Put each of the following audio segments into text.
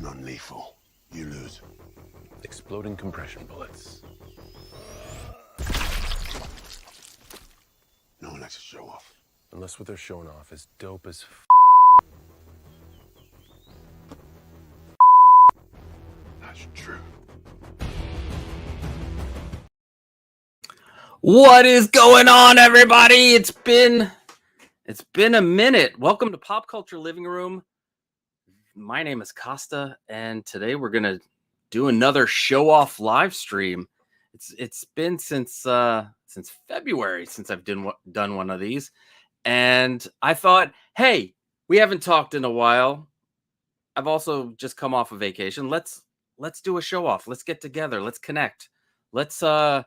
Non-lethal. You lose. Exploding compression bullets. No one likes to show off. Unless what they're showing off is dope as That's true. What is going on, everybody? It's been a minute. Welcome to Pop Culture Living Room. My name is Costa, and today we're gonna do another show-off live stream. It's been since February since I've done one of these, and I thought, hey, we haven't talked in a while. I've also just come off a vacation. Let's do a show-off. Let's get together. Let's connect. Let's talk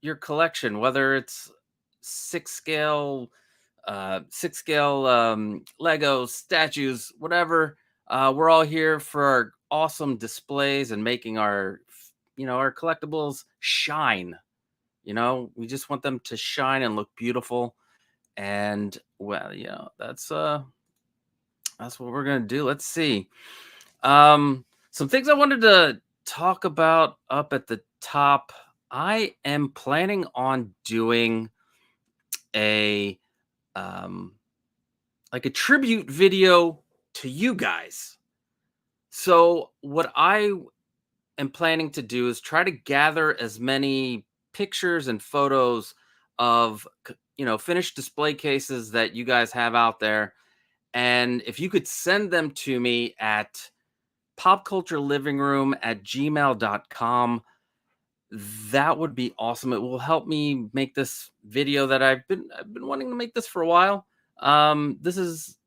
your collection, whether it's six scale Legos, statues, whatever. We're all here for our awesome displays and making our collectibles shine. We just want them to shine and look beautiful. And well, that's what we're gonna do. Let's see. Some things I wanted to talk about up at the top. I am planning on doing a tribute video to you guys. So what I am planning to do is try to gather as many pictures and photos of finished display cases that you guys have out there, and if you could send them to me at popculturelivingroom@gmail.com, that would be awesome. It will help me make this video that I've been wanting to make this for a while. This is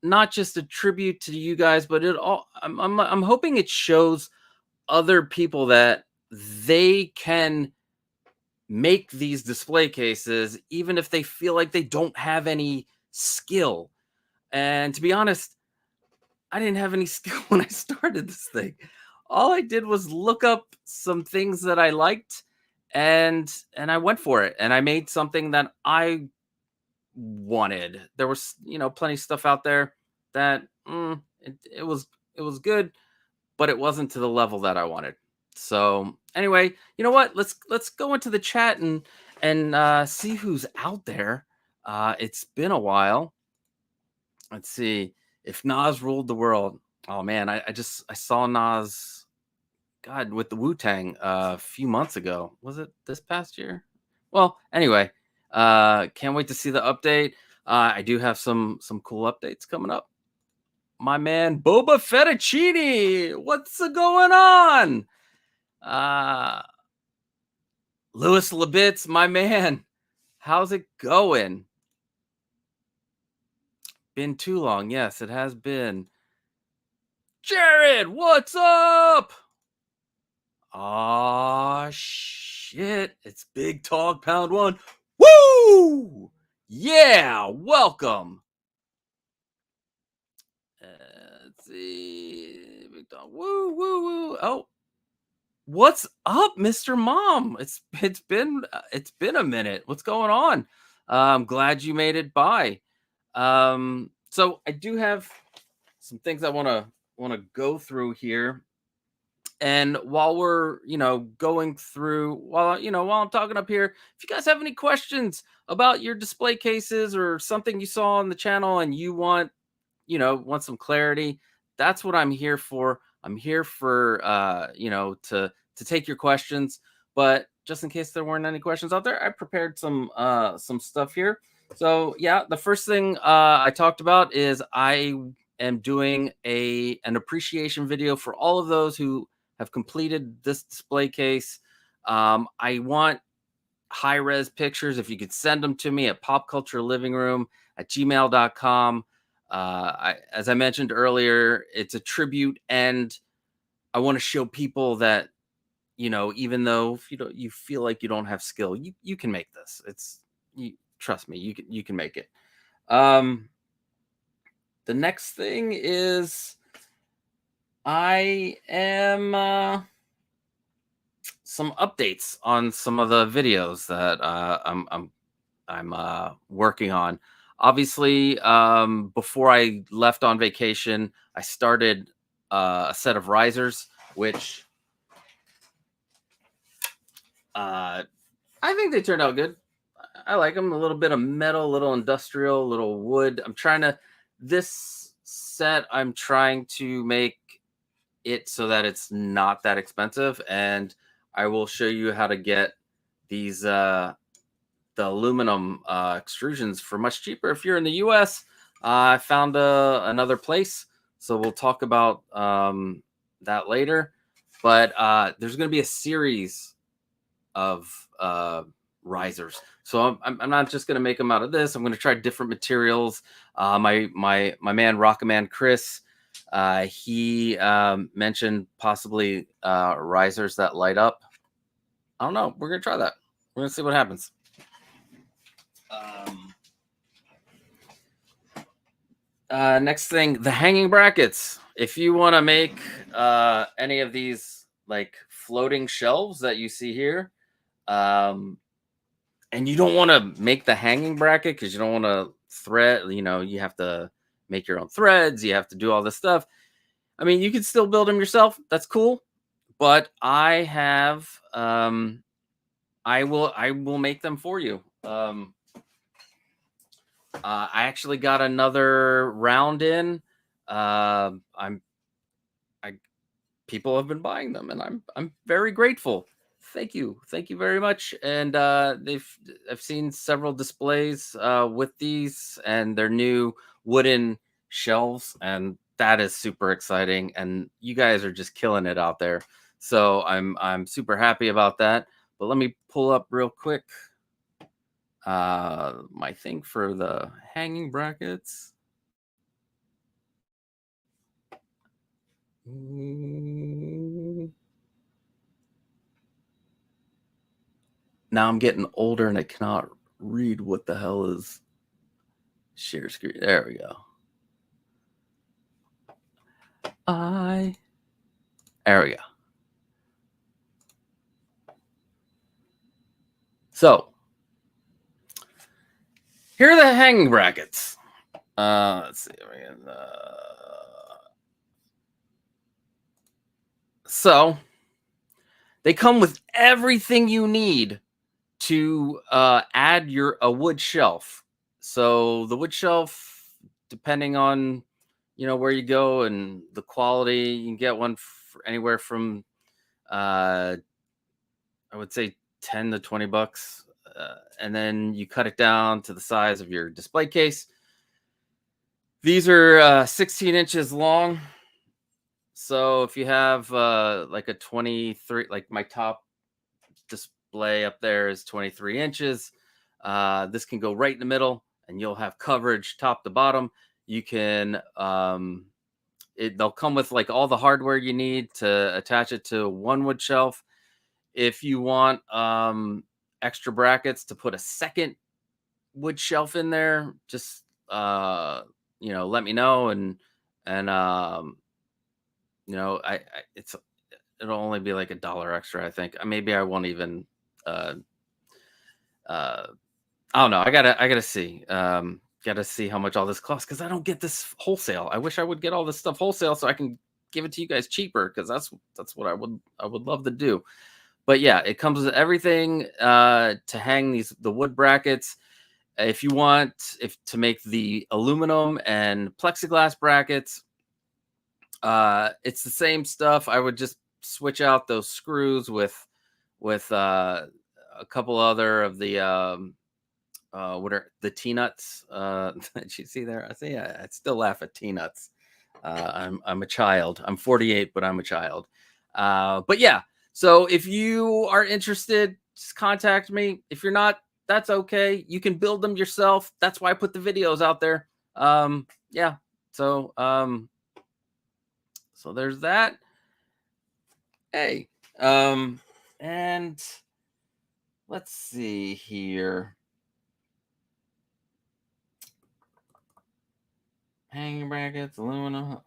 not just a tribute to you guys, but I'm hoping it shows other people that they can make these display cases even if they feel like they don't have any skill. And to be honest, I didn't have any skill when I started this thing. All I did was look up some things that I liked, and I went for it, and I made something that I wanted. There was plenty of stuff out there that it was good, but it wasn't to the level that I wanted. So anyway, you know what? Let's go into the chat and see who's out there. It's been a while. Let's see. If Nas ruled the world. Oh man, I saw Nas, God, with the Wu-Tang a few months ago. Was it this past year? Well, anyway, can't wait to see the update. I do have some cool updates coming up. My man Boba Fettuccine, what's going on? Louis Labitz, my man, how's it going? Been too long. Yes, it has been. Jared, what's up? Aw, shit. It's Big Talk Pound 1. Woo! Yeah, welcome. Let's see. Big Talk. Woo, woo, woo. Oh, what's up, Mr. Mom? It's been a minute. What's going on? I'm glad you made it by. So I do have some things I want to go through here. And while we're, going through, while I'm talking up here, if you guys have any questions about your display cases or something you saw on the channel and you want some clarity, that's what I'm here for. I'm here for, to take your questions. But just in case there weren't any questions out there, I prepared some stuff here. So yeah, the first thing I talked about is I am doing an appreciation video for all of those who have completed this display case. I want high-res pictures. If you could send them to me at popculturelivingroom@gmail.com. As I mentioned earlier, it's a tribute, and I want to show people that, even though you feel like you don't have skill, you can make this. Trust me, you can make it. The next thing is I am some updates on some of the videos that I'm working on. Obviously, before I left on vacation, I started a set of risers, which I think they turned out good. I like them. A little bit of metal, a little industrial, a little wood. This set, I'm trying to make it so that it's not that expensive. And I will show you how to get these, the aluminum extrusions for much cheaper. If you're in the US, I found another place. So we'll talk about that later. But there's going to be a series of risers. So I'm not just going to make them out of this. I'm going to try different materials. My man Rockaman Chris, he mentioned possibly risers that light up. I don't know. We're going to try that. We're going to see what happens. Next thing, the hanging brackets. If you want to make any of these like floating shelves that you see here, and you don't want to make the hanging bracket because you don't want to thread, you have to make your own threads, you have to do all this stuff. I mean, you can still build them yourself. That's cool. But I have I will make them for you. I actually got another round in. People have been buying them, and I'm very grateful. Thank you very much. And I've seen several displays with these and their new wooden shelves, and that is super exciting. And you guys are just killing it out there, so I'm super happy about that. But let me pull up real quick my thing for the hanging brackets. Now I'm getting older and I cannot read what the hell is share screen. There we go. There we go. So here are the hanging brackets. Let's see. So they come with everything you need to add a wood shelf. So the wood shelf, depending on where you go and the quality, you can get one for anywhere from I would say $10 to $20, and then you cut it down to the size of your display case. These are 16 inches long. So if you have like a 23, like my top display up there is 23 inches. This can go right in the middle, and you'll have coverage top to bottom. You can they'll come with like all the hardware you need to attach it to one wood shelf. If you want extra brackets to put a second wood shelf in there, just let me know, and it'll only be like $1 extra, I think. Maybe I won't even I don't know. I gotta see. Gotta see how much all this costs, because I don't get this wholesale. I wish I would get all this stuff wholesale so I can give it to you guys cheaper, because that's what I would love to do. But yeah, it comes with everything to hang the wood brackets. If you want to make the aluminum and plexiglass brackets, it's the same stuff. I would just switch out those screws with a couple other of the what are the T-nuts? Did you see there? I still laugh at T-nuts. I'm a child. I'm 48, but I'm a child. But yeah, so if you are interested, just contact me. If you're not, that's okay. You can build them yourself. That's why I put the videos out there. Yeah. So so there's that. Hey. And let's see here. Hanging brackets, aluminum.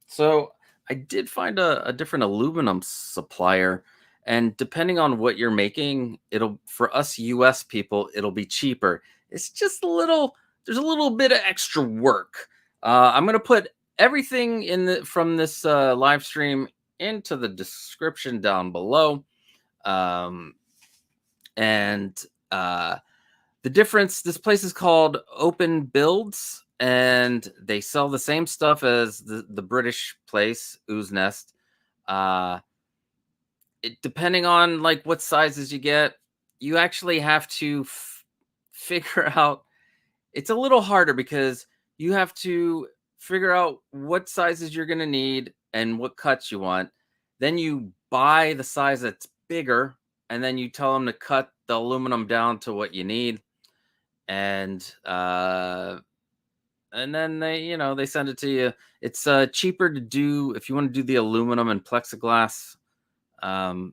So I did find a different aluminum supplier, and depending on what you're making, for us US people, it'll be cheaper. It's just a little there's a little bit of extra work. I'm gonna put everything from this live stream into the description down below. Um, and the difference, this place is called Open Builds, and they sell the same stuff as the British place, Ooze Nest. Depending on like what sizes you get, you actually have to figure out. It's a little harder because you have to figure out what sizes you're going to need and what cuts you want. Then you buy the size that's bigger, and then you tell them to cut the aluminum down to what you need. And then they send it to you. It's cheaper to do if you want to do the aluminum and plexiglass um,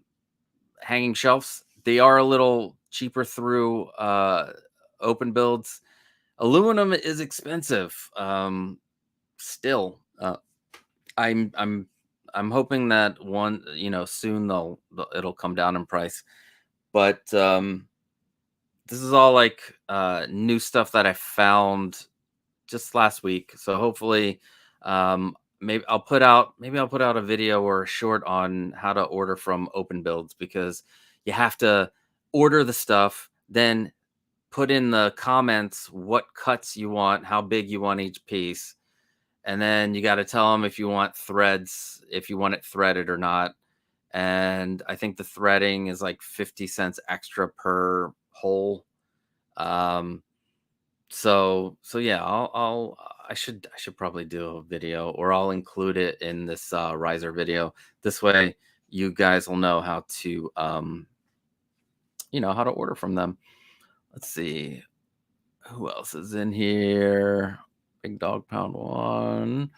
hanging shelves. They are a little cheaper through Open Builds. Aluminum is expensive. Still, I'm hoping that soon it'll come down in price. But this is all like new stuff that I found just last week. So hopefully, maybe I'll put out a video or a short on how to order from Open Builds, because you have to order the stuff, then put in the comments what cuts you want, how big you want each piece, and then you got to tell them if you want threads, if you want it threaded or not. And I think the threading is like 50 cents extra per hole. So yeah, I should probably do a video, or I'll include it in this riser video. This way you guys will know how to how to order from them. Let's see who else is in here. Big Dog Pound 1.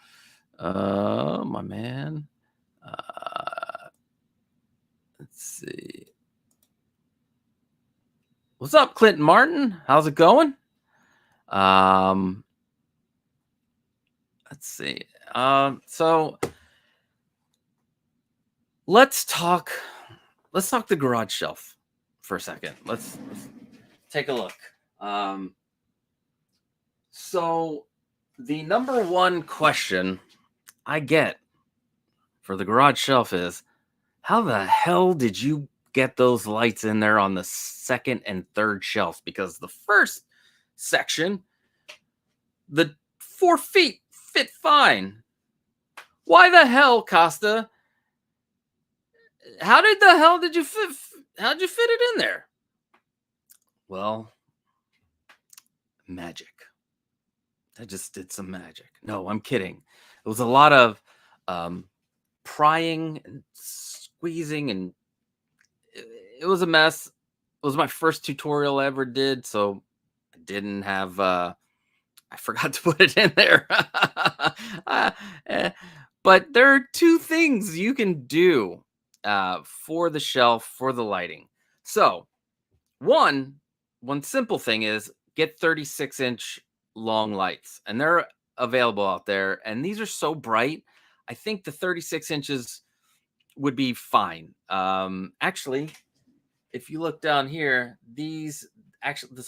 My man. Let's see. What's up, Clinton Martin? How's it going? Let's see. So let's talk the garage shelf for a second. Let's take a look. So the number one question I get for the garage shelf is, how the hell did you get those lights in there on the second and third shelves? Because the first section, the 4 feet fit fine. Why the hell, Costa? How'd you fit it in there? Well, magic. I just did some magic. No, I'm kidding. It was a lot of prying and squeezing, and it was a mess. It was my first tutorial I ever did, so I didn't have I forgot to put it in there. But there are two things you can do for the shelf, for the lighting. So one simple thing is get 36-inch long lights, and they're available out there. And these are so bright, I think the 36 inches would be fine. Actually, if you look down here, this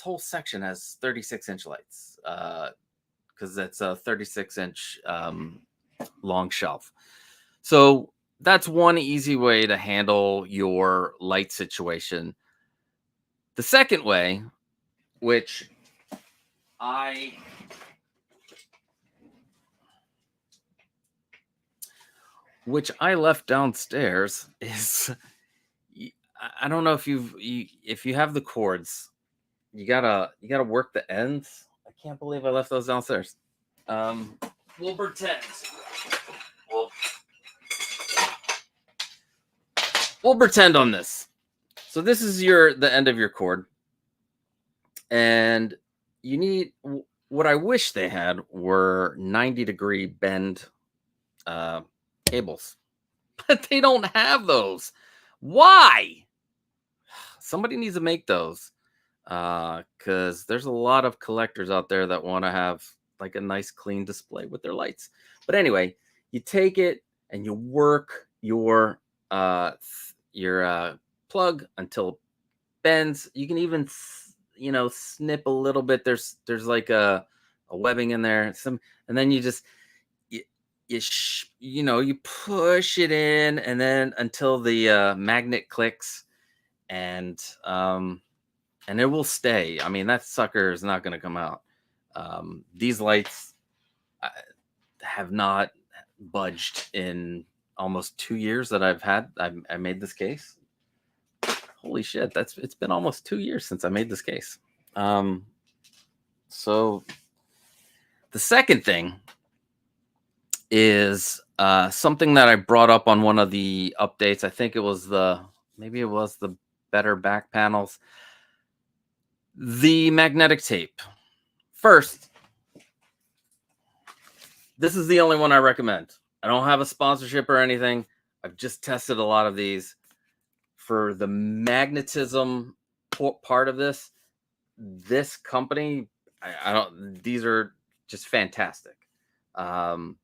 whole section has 36-inch lights, because that's a 36-inch long shelf. So that's one easy way to handle your light situation. The second way, which I left downstairs, is, I don't know if if you have the cords, you gotta work the ends. I can't believe I left those downstairs. We'll pretend. We'll pretend on this. So this is the end of your cord, and you need, what I wish they had were 90-degree bend cables, but they don't have those. Why? Somebody needs to make those, because there's a lot of collectors out there that want to have like a nice clean display with their lights. But anyway, you take it and you work your plug until it bends. You can even snip a little bit. There's like a a webbing in there, and then you just you push it in, and then until the magnet clicks, and it will stay. I mean, that sucker is not going to come out. These lights have not budged in almost 2 years that I made this case. Holy shit, it's been almost 2 years since I made this case. So the second thing is something that I brought up on one of the updates. I think it was the better back panels. The magnetic tape. First, this is the only one I recommend. I don't have a sponsorship or anything. I've just tested a lot of these. For the magnetism part of this company, these are just fantastic. For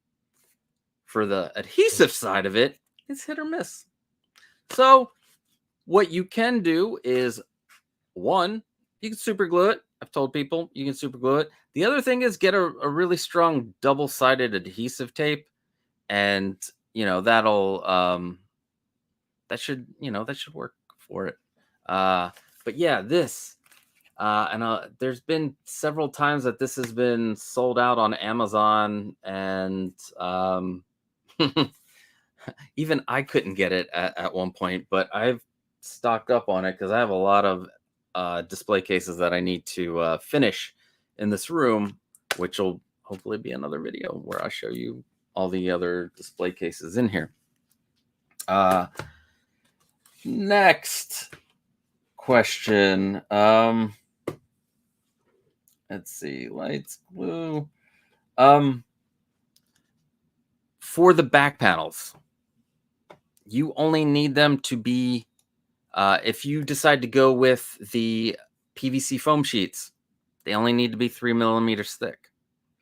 the adhesive side of it, it's hit or miss. So what you can do is, one, you can super glue it. I've told people you can super glue it. The other thing is get a really strong double-sided adhesive tape, and that'll that should work for it. But yeah, this and there's been several times that this has been sold out on Amazon, and even I couldn't get it at one point, but I've stocked up on it because I have a lot of display cases that I need to finish in this room, which will hopefully be another video where I show you all the other display cases in here. Next question. Let's see, lights, glue. For the back panels, you only need them to be, if you decide to go with the PVC foam sheets, they only need to be 3 millimeters thick.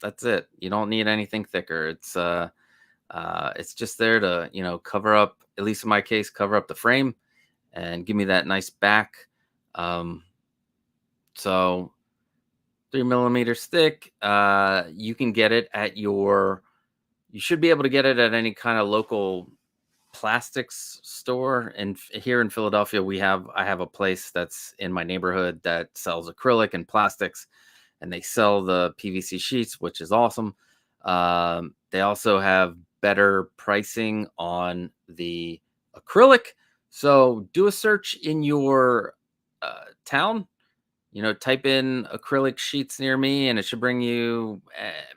That's it. You don't need anything thicker. It's just there to, cover up, at least in my case, cover up the frame and give me that nice back. So 3 millimeters thick. You can get it at you should be able to get it at any kind of local plastics store. And here in Philadelphia, I have a place that's in my neighborhood that sells acrylic and plastics, and they sell the PVC sheets, which is awesome. They also have better pricing on the acrylic. So do a search in your town. Type in acrylic sheets near me, and it should bring you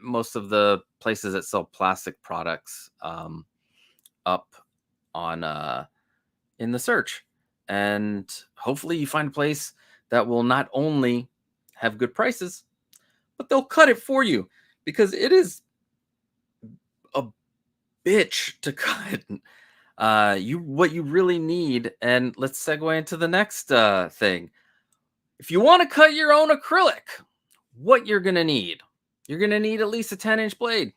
most of the places that sell plastic products up on in the search. And hopefully you find a place that will not only have good prices, but they'll cut it for you, because it is a bitch to cut. What you really need, and let's segue into the next thing. If you want to cut your own acrylic, what you're going to need at least a 10-inch blade,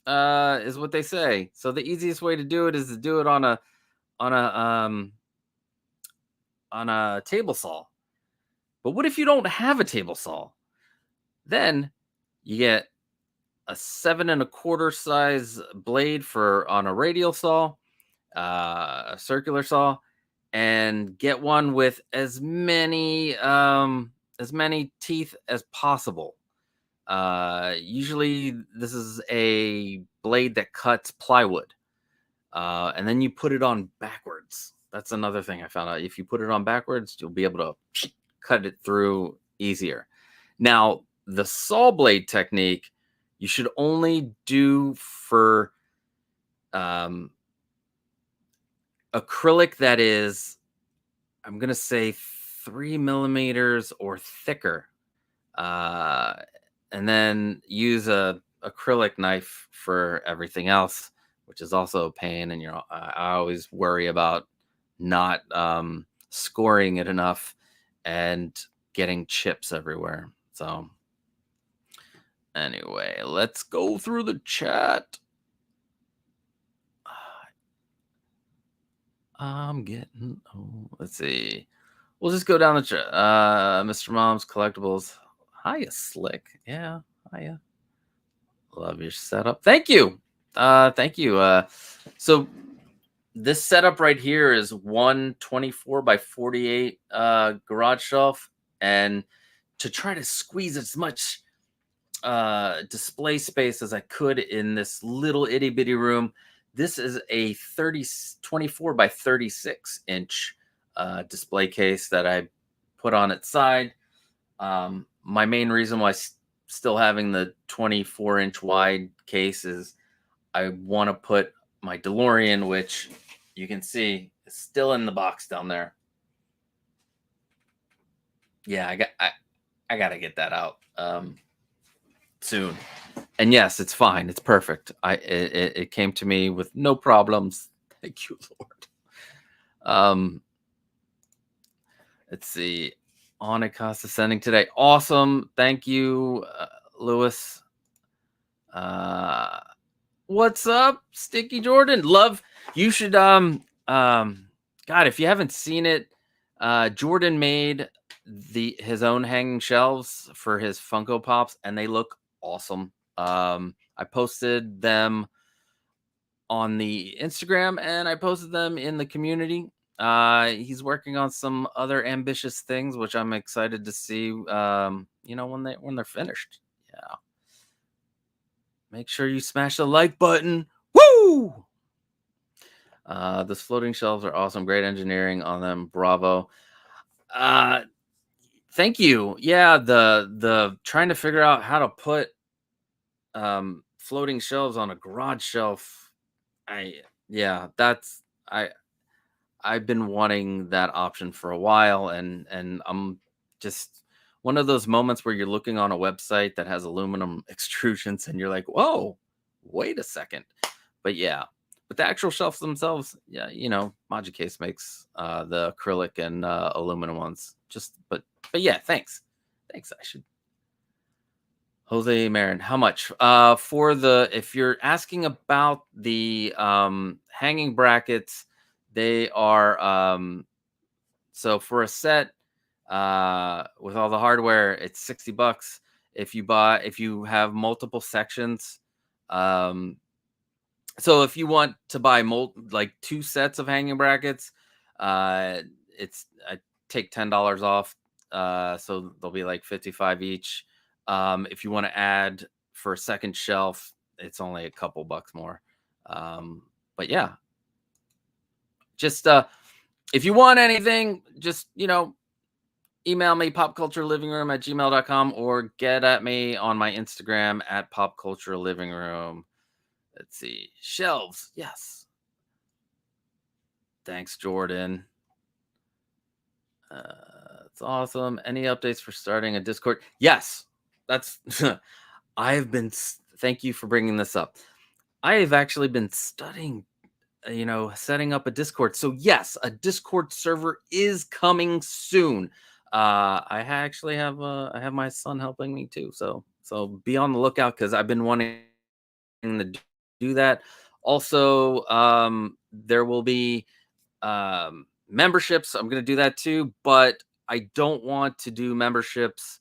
is what they say. So the easiest way to do it is to do it on a table saw. But what if you don't have a table saw? Then you get a 7 1/4 size blade on a radial saw, a circular saw, and get one with as many teeth as possible. Usually this is a blade that cuts plywood, and then you put it on backwards. That's another thing I found out. If you put it on backwards, you'll be able to cut it through easier. Now, the saw blade technique, you should only do for acrylic that is, I'm going to say 3 millimeters or thicker. And then use a acrylic knife for everything else, which is also a pain. And I always worry about not scoring it enough and getting chips everywhere. So anyway, let's go through the chat. Let's see. We'll just go down the chat. Mr. Mom's Collectibles. Hiya, Slick. Yeah, hiya. Love your setup. Thank you. Thank you. So this setup right here is 124 by 48 garage shelf, and to try to squeeze as much display space as I could in this little itty bitty room. This is a 24 by 36 inch display case that I put on its side. My main reason why still having the 24-inch wide case is I want to put my DeLorean, which you can see is still in the box down there. Yeah, I got to get that out soon. And yes, it's fine. It's perfect. It came to me with no problems. Thank you, Lord. Let's see. Onikas is sending today. Awesome. Thank you, Lewis. What's up, Sticky Jordan? Love. You should God, if you haven't seen it, Jordan made his own hanging shelves for his Funko Pops, and they look awesome. I posted them on the Instagram and I posted them in the community. He's working on some other ambitious things, which I'm excited to see. When they're finished. Yeah. Make sure you smash the like button. Woo! Those floating shelves are awesome. Great engineering on them. Bravo. Thank you. Yeah, the trying to figure out how to put floating shelves on a garage shelf. I've been wanting that option for a while, and I'm just one of those moments where you're looking on a website that has aluminum extrusions and you're like, whoa, wait a second. But yeah, but the actual shelves themselves, yeah, Magicase makes the acrylic and aluminum ones. But yeah, thanks. I should. Jose Marin, how much? If you're asking about the hanging brackets, they are so for a set with all the hardware, it's $60. If you have multiple sections, so if you want to buy like 2 sets of hanging brackets, I take $10 off, so they'll be like 55 each. If you want to add for a second shelf, it's only a couple bucks more. But yeah, just if you want anything, just email me popculturelivingroom@gmail.com or get at me on my Instagram at popculturelivingroom. Let's see. Shelves. Yes. Thanks, Jordan. It's awesome. Any updates for starting a Discord? Yes. That's thank you for bringing this up. I have actually been studying setting up a Discord. So yes, a Discord server is coming soon. I actually have my son helping me too. So be on the lookout because I've been wanting to do that. Also, there will be memberships. I'm going to do that too, but I don't want to do memberships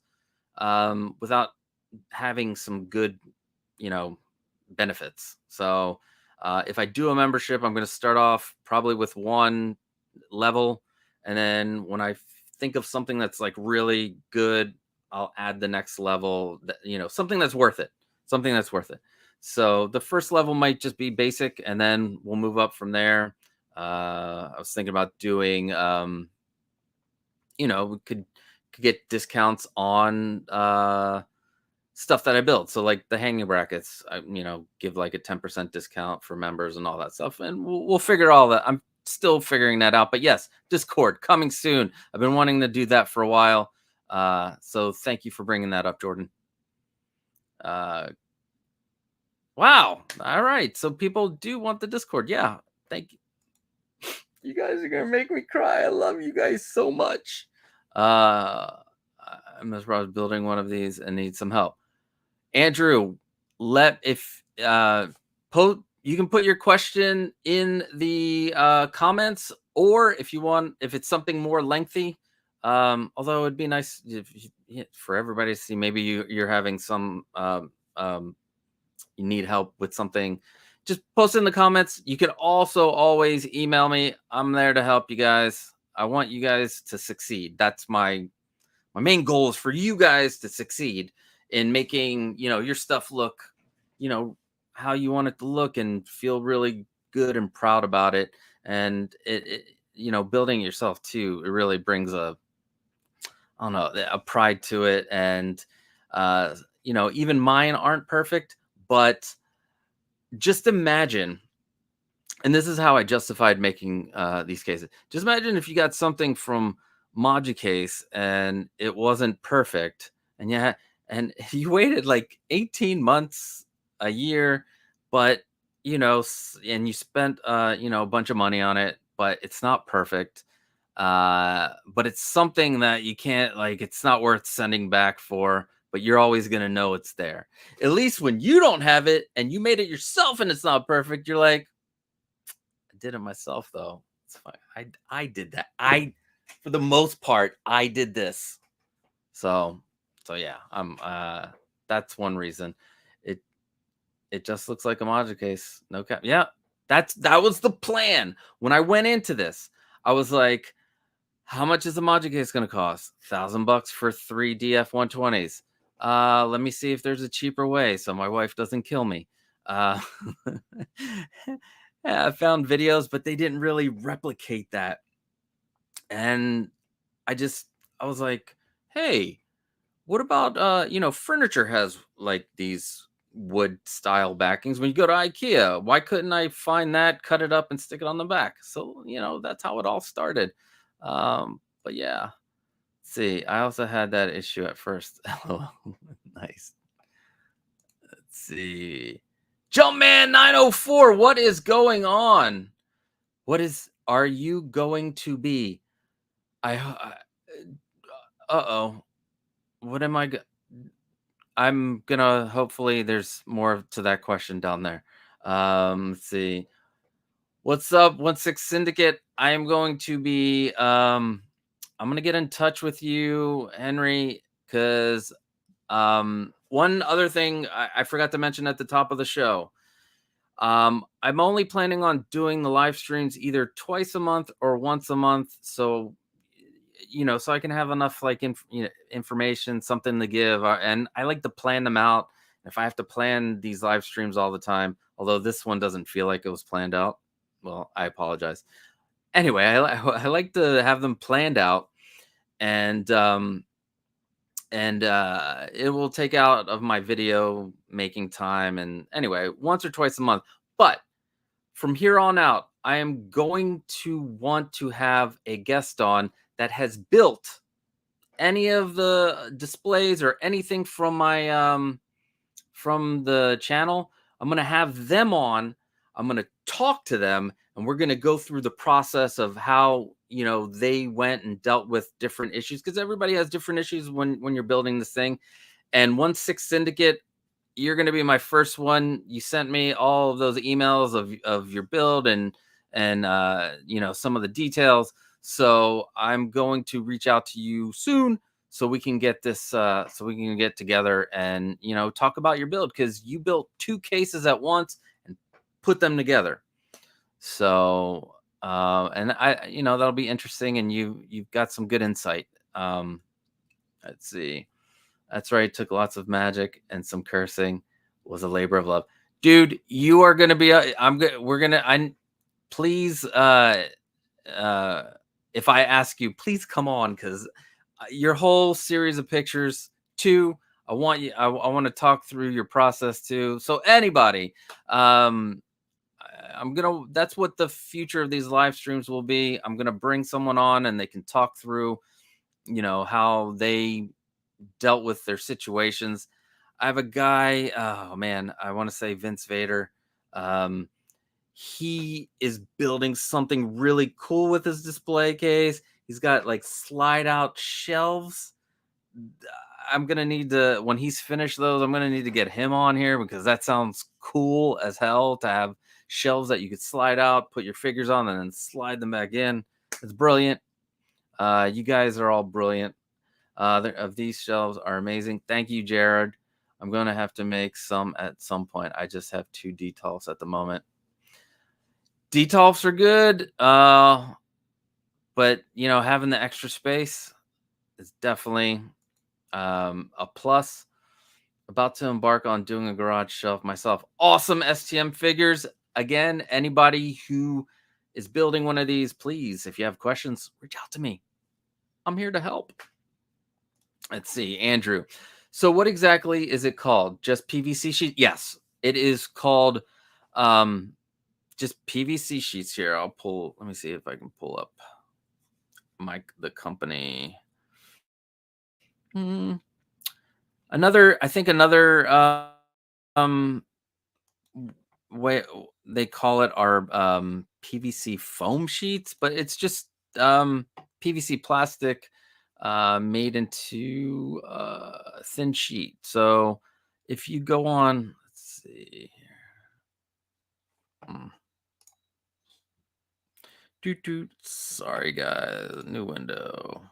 without having some good, benefits. So if I do a membership, I'm going to start off probably with one level, and then when I think of something that's like really good, I'll add the next level. Something that's worth it. Something that's worth it. So the first level might just be basic, and then we'll move up from there. I was thinking about doing, we could get discounts on stuff that I build. So like the hanging brackets, I give like a 10% discount for members and all that stuff, and we'll figure all that. I'm still figuring that out, but yes, Discord coming soon. I've been wanting to do that for a while. So thank you for bringing that up, Jordan. Wow. All right. So people do want the Discord. Yeah. Thank you. You guys are going to make me cry. I love you guys so much. I'm just building one of these and need some help. Andrew, you can put your question in the comments, or if it's something more lengthy, although it'd be nice for everybody to see. Maybe you're having some you need help with something, just post in the comments. You can also always email me. I'm there to help you guys. I want you guys to succeed. That's my main goal, is for you guys to succeed in making, your stuff look, how you want it to look, and feel really good and proud about it. And building yourself too, it really brings I don't know, a pride to it. And even mine aren't perfect, but just imagine, and this is how I justified making these cases. Just imagine if you got something from Case and it wasn't perfect, and and you waited like 18 months, a year, but and you spent a bunch of money on it, but it's not perfect. But it's something that you can't, like, it's not worth sending back for, but you're always gonna know it's there. At least when you don't have it and you made it yourself and it's not perfect, you're like, I did it myself though. It's fine. I did that. For the most part, I did this. So yeah, I'm that's one reason. It it just looks like a module case. No cap. Yeah. That was the plan. When I went into this, I was like, how much is a module case going to cost? $1,000 for 3 DF120s. Let me see if there's a cheaper way so my wife doesn't kill me. Uh, yeah, I found videos, but they didn't really replicate that. And I was like, hey, what about furniture has like these wood style backings. When you go to IKEA, why couldn't I find that, cut it up, and stick it on the back? So that's how it all started. But yeah, let's see. I also had that issue at first. LOL. Nice. Let's see. Jumpman 904, what is going on? Are you going to be? Uh-oh. What am I I'm gonna, hopefully there's more to that question down there. Let's see. What's up, 16 Syndicate? I am going to be I'm gonna get in touch with you, Henry, because one other thing I forgot to mention at the top of the show. I'm only planning on doing the live streams either twice a month or once a month. So so I can have enough like information, something to give, and I like to plan them out. If I have to plan these live streams all the time, although this one doesn't feel like it was planned out, well, I apologize. Anyway, I like to have them planned out, and it will take out of my video making time. And anyway, once or twice a month. But from here on out, I am going to want to have a guest on that has built any of the displays or anything from my from the channel. I'm going to have them on. I'm going to talk to them, and we're going to go through the process of how they went and dealt with different issues, because everybody has different issues when you're building this thing. And 16 Syndicate, you're going to be my first one. You sent me all of those emails of your build and some of the details. So I'm going to reach out to you soon so we can get this so we can get together and talk about your build, because you built 2 cases at once and put them together. So and I that'll be interesting, and you've got some good insight. Let's see. That's right. Took lots of magic and some cursing. Was a labor of love. Dude, you are gonna be please if I ask you, please come on, because your whole series of pictures too, I want want to talk through your process too. So anybody, that's what the future of these live streams will be. I'm gonna bring someone on and they can talk through how they dealt with their situations. I have a guy, oh man, I want to say Vince Vader. He is building something really cool with his display case. He's got like slide out shelves. I'm going to need to, when he's finished those, I'm going to need to get him on here, because that sounds cool as hell to have shelves that you could slide out, put your figures on, and then slide them back in. It's brilliant. You guys are all brilliant. Of these shelves are amazing. Thank you, Jared. I'm going to have to make some at some point. I just have 2 detolfs at the moment. Detolfs are good, but having the extra space is definitely a plus. About to embark on doing a garage shelf myself. Awesome STM figures. Again, anybody who is building one of these, please, if you have questions, reach out to me. I'm here to help. Let's see, Andrew. So what exactly is it called? Just PVC sheet? Yes, it is called just PVC sheets here. Let me see if I can pull up the company. I think another way they call it are PVC foam sheets, but it's just PVC plastic made into a thin sheet. So if you go on, let's see here. Sorry, guys. New window.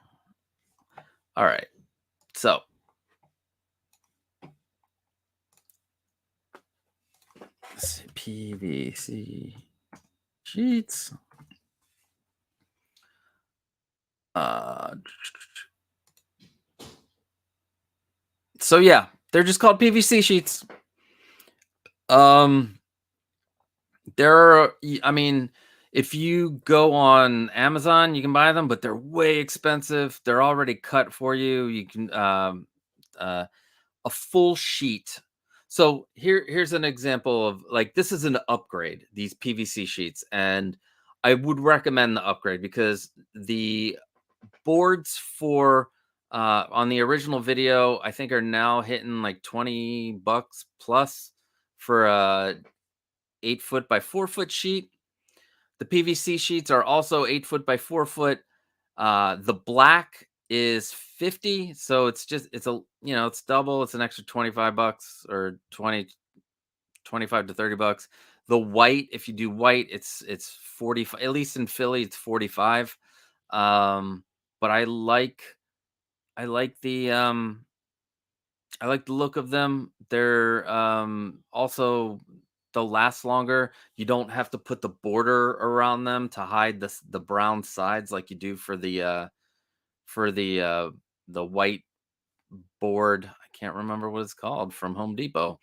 All right. So let's see, PVC sheets. So yeah, they're just called PVC sheets. If you go on Amazon, you can buy them, but they're way expensive. They're already cut for you. You can a full sheet. So here's an example of, like, this is an upgrade, these PVC sheets, and I would recommend the upgrade because the boards for on the original video, I think, are now hitting like $20 plus for a 8-foot by 4-foot sheet. The PVC sheets are also 8-foot by 4-foot. The black is 50, so it's double. It's an extra $25 or 25 to $30. The white, if you do white, it's 45. At least in Philly, it's 45. But I like the look of them. They're also, they'll last longer. You don't have to put the border around them to hide the brown sides like you do for the white board. I can't remember what it's called, from Home Depot.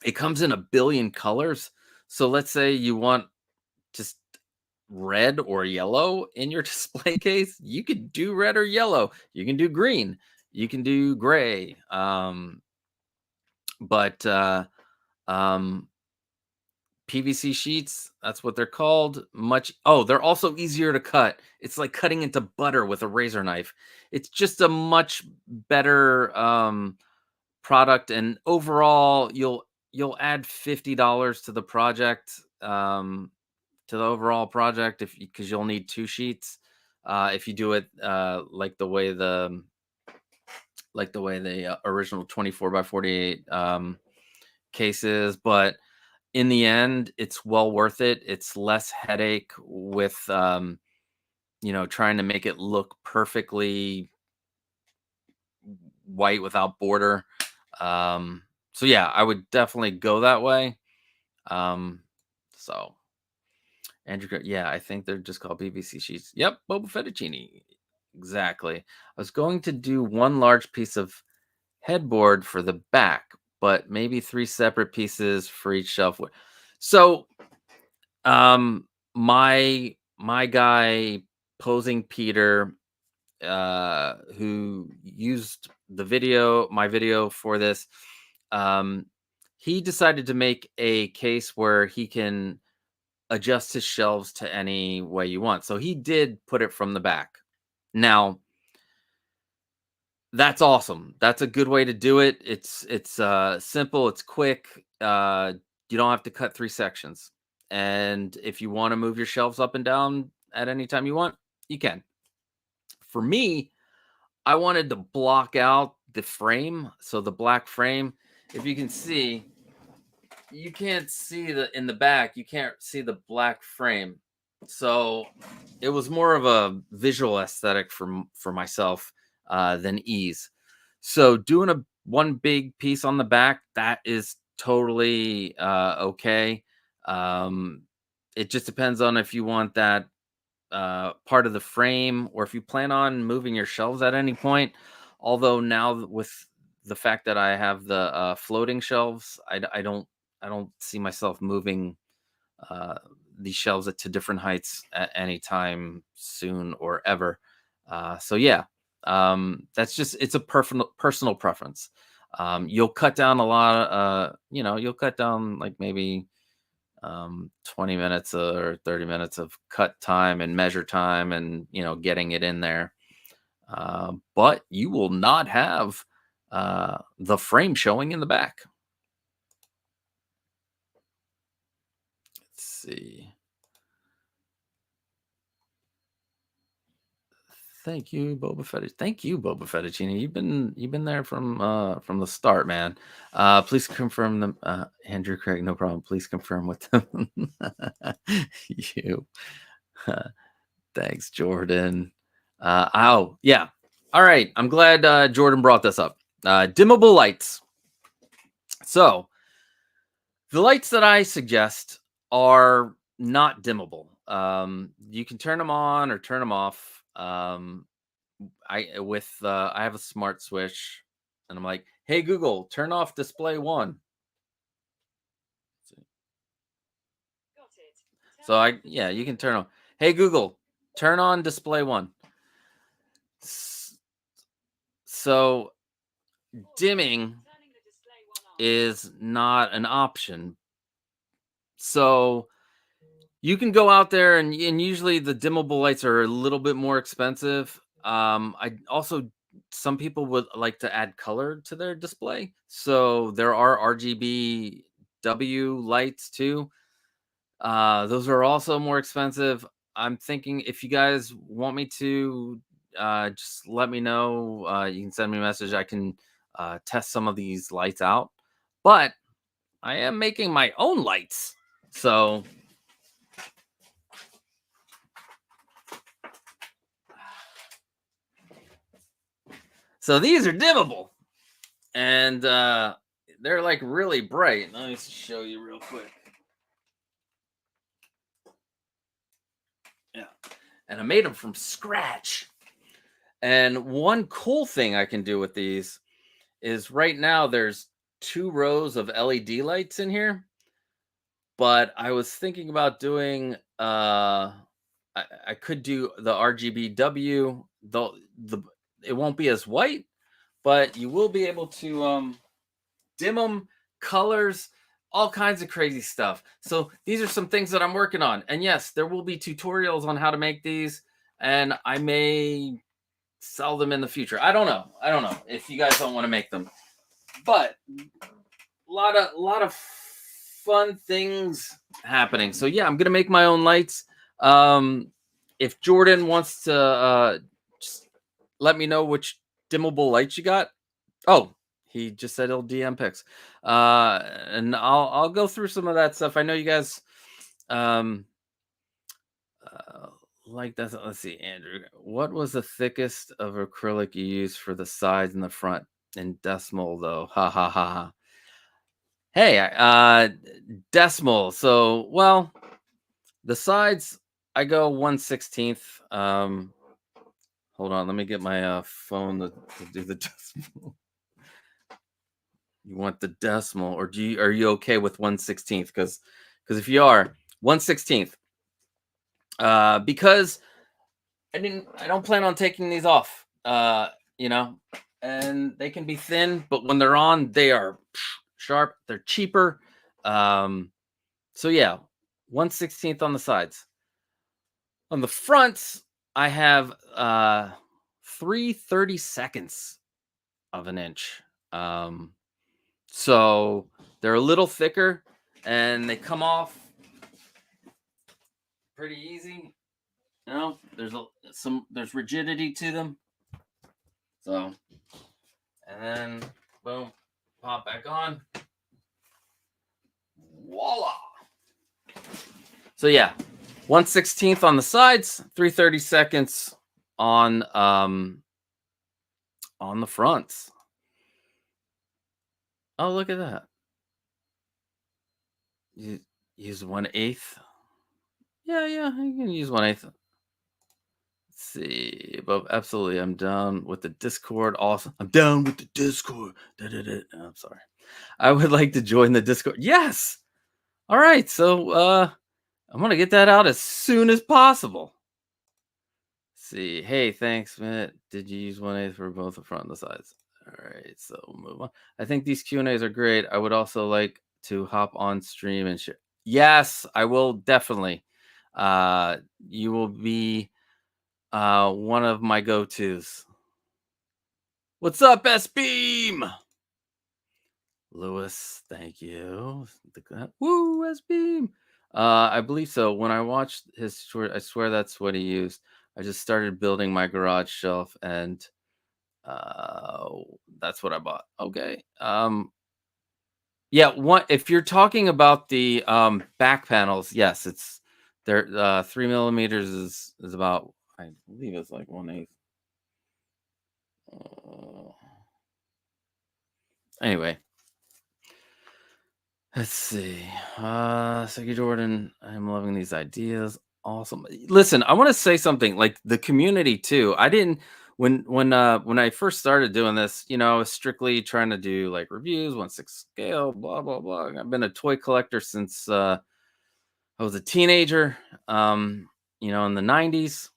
It comes in a billion colors. So let's say you want just red or yellow in your display case, you could do red or yellow. You can do green. You can do gray. But PVC sheets, that's what they're called. They're also easier to cut. It's like cutting into butter with a razor knife. It's just a much better product, and overall you'll add $50 to the project, to the overall project, because you'll need 2 sheets if you do it like the way the original 24 by 48 cases. But in the end, it's well worth it. It's less headache with trying to make it look perfectly white without border. So yeah, I would definitely go that way. So Andrew, yeah, I think they're just called PVC sheets. Yep, Boba Fettuccine. Exactly. I was going to do one large piece of headboard for the back, but maybe 3 separate pieces for each shelf. So, my guy, Posing Peter, who used my video for this, he decided to make a case where he can adjust his shelves to any way you want. So he did put it from the back. Now, that's awesome. That's a good way to do it. It's simple, it's quick. You don't have to cut 3 sections. And if you want to move your shelves up and down at any time you want, you can. For me, I wanted to block out the frame, so the black frame. If you can see, you can't see in the back, you can't see the black frame. So it was more of a visual aesthetic for myself than ease. So doing one big piece on the back, that is totally okay. It just depends on if you want that part of the frame, or if you plan on moving your shelves at any point. Although now with the fact that I have the floating shelves, I don't see myself moving uh, these shelves to different heights at any time soon or ever. So yeah, that's just, it's a personal preference. You'll cut down a lot. You'll cut down like maybe 20 minutes or 30 minutes of cut time and measure time, and getting it in there. But you will not have the frame showing in the back. Let's see. Thank you, Boba Fett. Thank you, Boba Fettuccine. You've been there from the start, man. Please confirm them, Andrew Craig. No problem. Please confirm with them. You. Thanks, Jordan. Oh yeah. All right. I'm glad Jordan brought this up. Dimmable lights. So the lights that I suggest are not dimmable. You can turn them on or turn them off. I have a smart switch, and I'm like, "Hey Google, turn off display 1." So you can turn on. Hey Google, turn on display 1. So dimming is not an option. So you can go out there, and usually the dimmable lights are a little bit more expensive. I also, some people would like to add color to their display, so there are RGB W lights too. Those are also more expensive. I'm thinking, if you guys want me to, just let me know. You can send me a message. I can test some of these lights out, but I am making my own lights, so. So these are dimmable, and they're like really bright. Let me show you real quick. Yeah, and I made them from scratch. And one cool thing I can do with these is, right now there's 2 rows of LED lights in here, but I was thinking about doing I could do the RGBW. The It won't be as white, but you will be able to dim them, colors, all kinds of crazy stuff. So these are some things that I'm working on. And yes, there will be tutorials on how to make these, and I may sell them in the future. I don't know. If you guys don't want to make them. But a lot of fun things happening. So yeah, I'm gonna make my own lights. If Jordan wants to just let me know which dimmable lights you got. Oh, he just said he'll DM pics. And I'll go through some of that stuff. I know you guys um like that. Let's see, Andrew. What was the thickest of acrylic you used for the sides and the front? In decimal though. Ha ha ha ha. Hey, decimal. So, well, the sides, I go 1/16. Hold on, let me get my phone to do the decimal. You want the decimal, or are you okay with 1/16? Because if you are 1/16, because I don't plan on taking these off. And they can be thin, but when they're on, they are sharp. They're cheaper. So yeah, 1/16 on the sides. On the fronts, I have 3/32 of an inch. So they're a little thicker, and they come off pretty easy. There's rigidity to them. So, and then boom, pop back on. Voila. So yeah, 1/16 on the sides, 3/32 on the fronts. Oh, look at that. You use 1/8. Yeah, yeah, you can use 1/8. Let's see. But absolutely, I'm down with the Discord. Awesome. I'm down with the Discord. Da-da-da. I'm sorry. I would like to join the Discord. Yes. All right. So I'm gonna get that out as soon as possible. See. Hey, thanks, man. Did you use 1/8 for both the front and the sides? All right, so we'll move on. I think these Q&As are great. I would also like to hop on stream and share. Yes, I will definitely. Uh, you will be one of my go-tos. What's up, S Beam? Lewis, thank you. Woo, S Beam. I believe so. When I watched his short, I swear that's what he used. I just started building my garage shelf, and uh, that's what I bought. Okay. Yeah. What if you're talking about the back panels? Yes, it's they're 3 millimeters is about, I believe it's like 1/8. Anyway, let's see. Seki Jordan, I'm loving these ideas. Awesome. Listen, I want to say something like the community too. I didn't when I first started doing this, I was strictly trying to do like reviews, 1/6 scale, blah blah blah. I've been a toy collector since I was a teenager, in the 90s.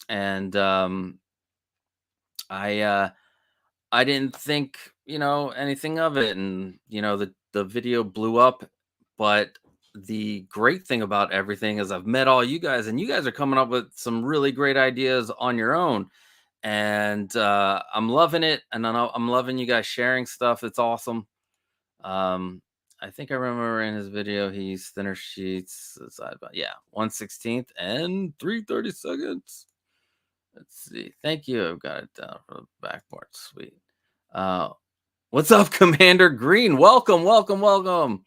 And I I didn't think, anything of it. And, the video blew up. But the great thing about everything is I've met all you guys, and you guys are coming up with some really great ideas on your own. And I'm loving it. And I'm loving you guys sharing stuff. It's awesome. Um, I think I remember in his video, he used thinner sheets. Side by, yeah, 1/16 and 3/32. Let's see. Thank you. I've got it down for the backboard. Sweet. Uh, what's up, Commander Green? Welcome, welcome, welcome.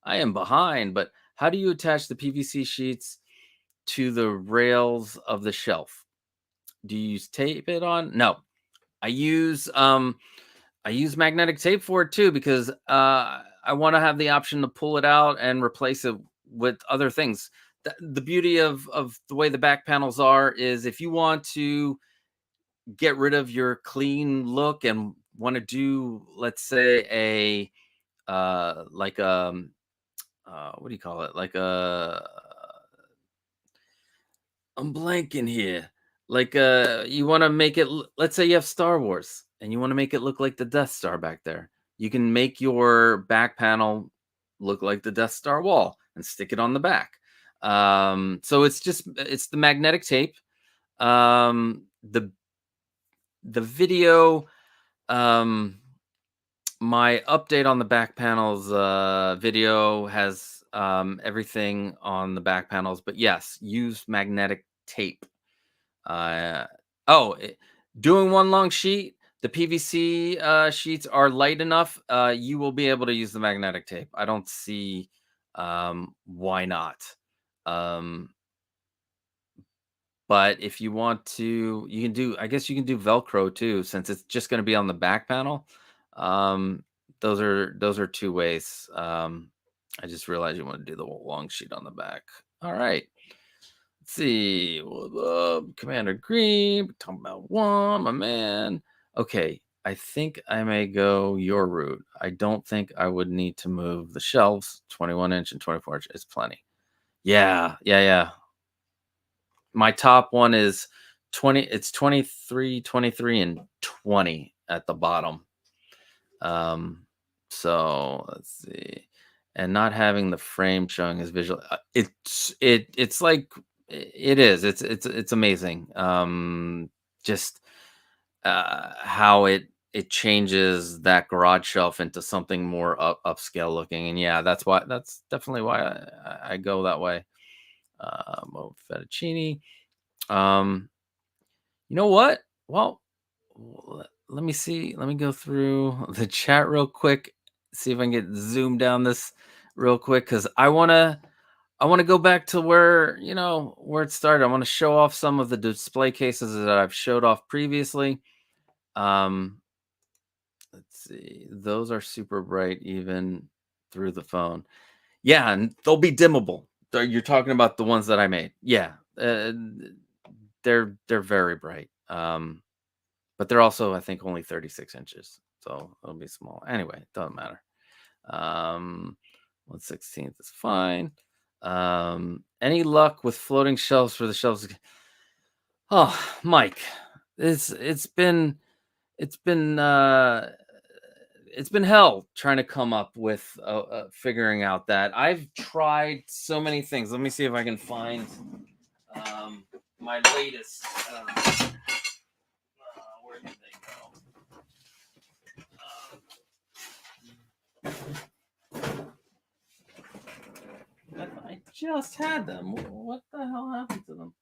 I am behind, but how do you attach the PVC sheets to the rails of the shelf? Do you use tape it on? No, I use magnetic tape for it too, because I want to have the option to pull it out and replace it with other things. The beauty of the way the back panels are is if you want to get rid of your clean look and want to do, let's say, a like what do you call it, like a, I'm blanking here, like you want to make it let's say you have Star Wars and you want to make it look like the Death Star back there. You can make your back panel look like the Death Star wall and stick it on the back. So it's the magnetic tape. The video, um my update on the back panels video has everything on the back panels. But yes, use magnetic tape. uh oh it- Doing one long sheet, the PVC sheets are light enough. You will be able to use the magnetic tape. I don't see why not. um but if you want to, you can do, I guess you can do Velcro too, since it's just going to be on the back panel. Um, those are two ways. I just realized you want to do the long sheet on the back. All right. Let's see. What up, Commander Green? We're talking about one, my man. Okay. I think I may go your route. I don't think I would need to move the shelves. 21-inch and 24-inch is plenty. Yeah. Yeah. Yeah. My top one is 20. It's 23, 23, and 20 at the bottom. So let's see. And not having the frame showing his visual, it's like it is. It's amazing. Just how it changes that garage shelf into something more upscale looking. And yeah, that's definitely why I go that way. Fettuccine. Um, you know what? Well, let me see. Let me go through the chat real quick. See if I can get zoomed down this real quick, because I want to go back to where it started. I want to show off some of the display cases that I've showed off previously. Um, let's see. Those are super bright even through the phone. Yeah, and they'll be dimmable. You're talking about the ones that I made. Yeah. They're very bright. But they're also, I think, only 36 inches. So it'll be small. Anyway, it doesn't matter. 1/16 is fine. Any luck with floating shelves for the shelves? Oh, Mike, it's been it's been hell trying to come up with figuring out that. I've tried so many things. Let me see if I can find my latest. Where did they go? I just had them. What the hell happened to them?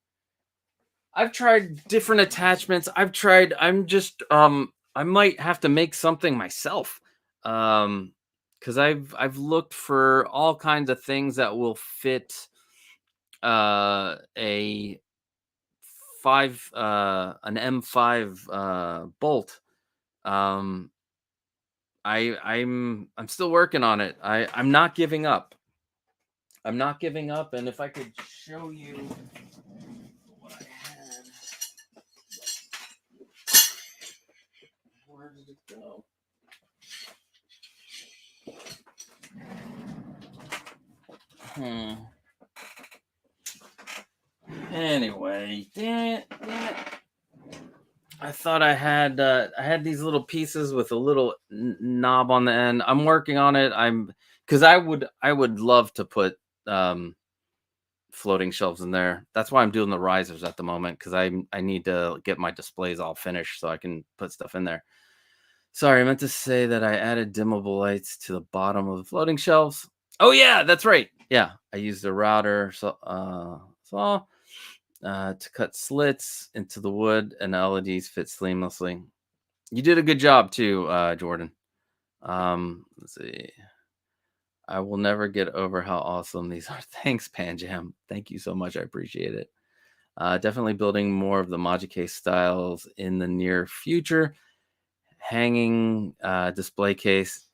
I've tried different attachments. I might have to make something myself. Because I've looked for all kinds of things that will fit a an M5 bolt. I'm still working on it. I'm not giving up. I'm not giving up, and if I could show you what I had. Where did it go? Anyway, damn it. I thought I had these little pieces with a little knob on the end. I'm working on it. Because I would love to put floating shelves in there. That's why I'm doing the risers at the moment, because I need to get my displays all finished so I can put stuff in there. Sorry, I meant to say that I added dimmable lights to the bottom of the floating shelves. Oh yeah, that's right. Yeah, I used a router saw to cut slits into the wood, and LEDs fit seamlessly. You did a good job too, Jordan. Let's see. I will never get over how awesome these are. Thanks, Panjam. Thank you so much. I appreciate it. Definitely building more of the Maji case styles in the near future. Hanging display case.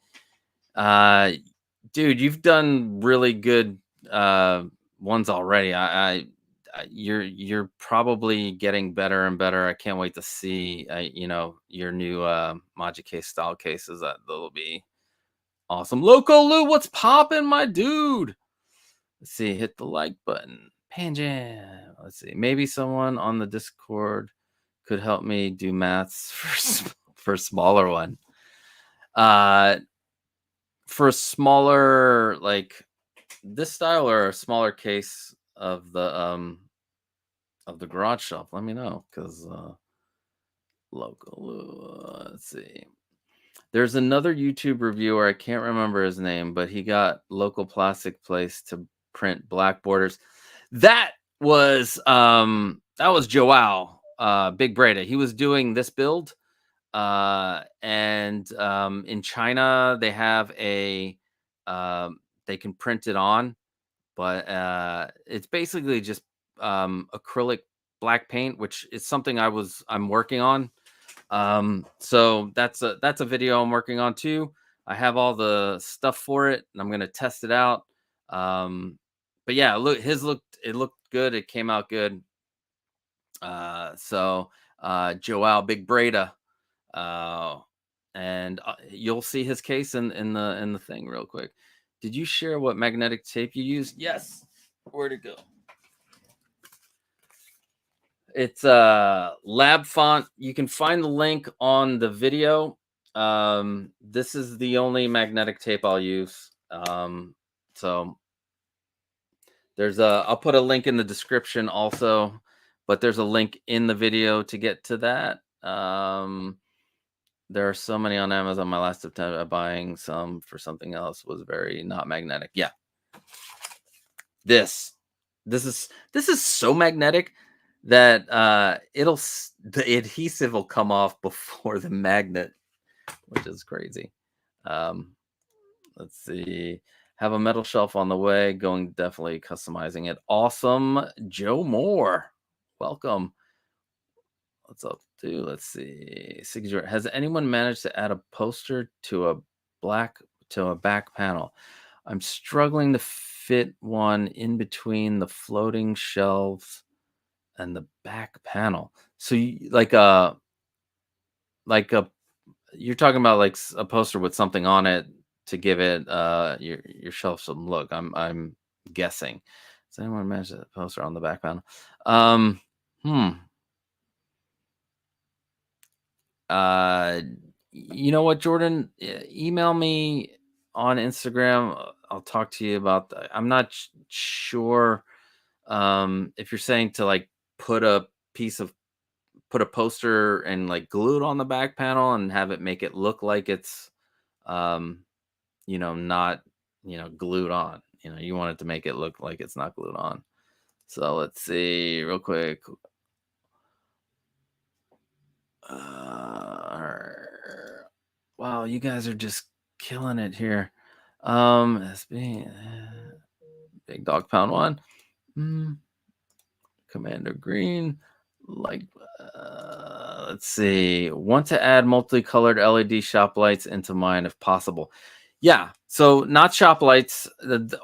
Dude, you've done really good ones already. You're probably getting better and better. I can't wait to see your new Maji case style cases. That'll be awesome. Loco Lou, what's poppin', my dude? Let's see, hit the like button. Panjam. Let's see. Maybe someone on the Discord could help me do maths for a smaller one. For a smaller, like this style, or a smaller case of the garage shelf, let me know, because local. Let's see. There's another YouTube reviewer. I can't remember his name, but he got local plastic place to print black borders. That was Joao, Big Breda. He was doing this build. And in China, they have they can print it on, but it's basically just acrylic black paint, which is something I'm working on. So that's a video I'm working on too. I have all the stuff for it, and I'm gonna test it out. But yeah, look, it looked good. It came out good. So Joao Big Breda, and you'll see his case in the thing real quick. Did you share what magnetic tape you used? Yes. Where'd it go? It's Lab Font. You can find the link on the video. This is the only magnetic tape I'll use. So I'll put a link in the description also, but there's a link in the video to get to that. There are so many on Amazon. My last attempt at buying some for something else was very not magnetic. Yeah. This is so magnetic that the adhesive will come off before the magnet, which is crazy. Let's see. Have a metal shelf on the way. Going definitely customizing it. Awesome. Joe Moore. Welcome. What's up? do. Let's see. Signature. Has anyone managed to add a poster to a back panel? I'm struggling to fit one in between the floating shelves and the back panel. So like a you're talking about like a poster with something on it to give it your shelf some look. I'm guessing. Does anyone manage a poster on the back panel? Um hmm. Uh, you know what, Jordan? Email me on Instagram. I'll talk to you about that. I'm not sure if you're saying to like put a piece of put a poster and like glue it on the back panel and have it make it look like it's um not glued on. You want it to make it look like it's not glued on. So let's see real quick. Wow, you guys are just killing it here. SB, Big Dog Pound 1. Commander Green. Like, let's see. Want to add multicolored LED shop lights into mine if possible. Yeah, so not shop lights.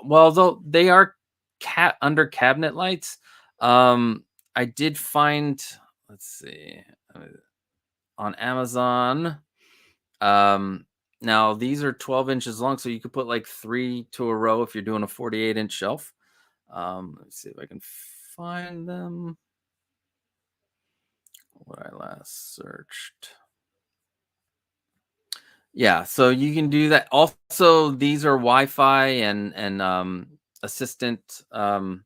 Well, though they are under cabinet lights. I did find, let's see, on Amazon. Now these are 12 inches long, so you could put like 3 to a row if you're doing a 48-inch shelf. Let's see if I can find them. What I last searched. Yeah, so you can do that. Also, these are Wi-Fi and assistant are-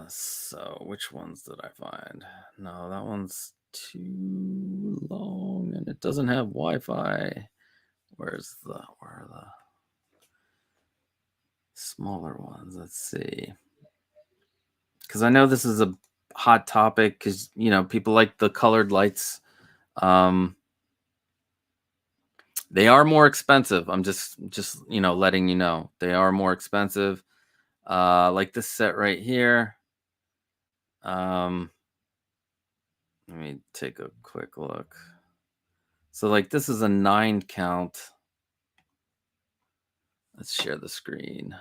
so which ones did I find? No, that one's too long and it doesn't have Wi-Fi. Where are the smaller ones? Let's see. Because I know this is a hot topic because people like the colored lights. They are more expensive. I'm just letting you know they are more expensive. Like this set right here. Let me take a quick look. So like this is a 9 count. Let's share the screen.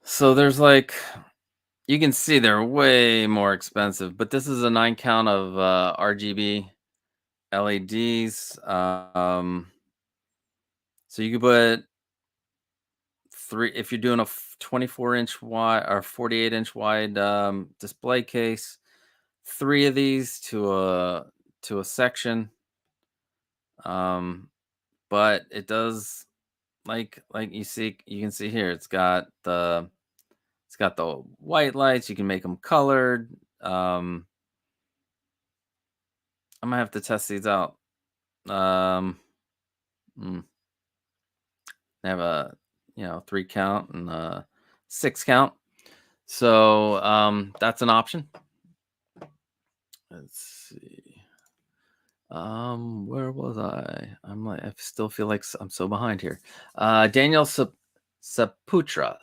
So there's like, you can see they're way more expensive, but this is a 9 count of RGB LEDs. So you could put 3 if you're doing a 24-inch wide or 48-inch wide display case. 3 of these to a section. But it does like you can see here. It's got the white lights. You can make them colored. I'm gonna have to test these out. They have a 3 count and a 6 count. So that's an option. Let's see. Where was I? I still feel like I'm so behind here. Daniel Saputra.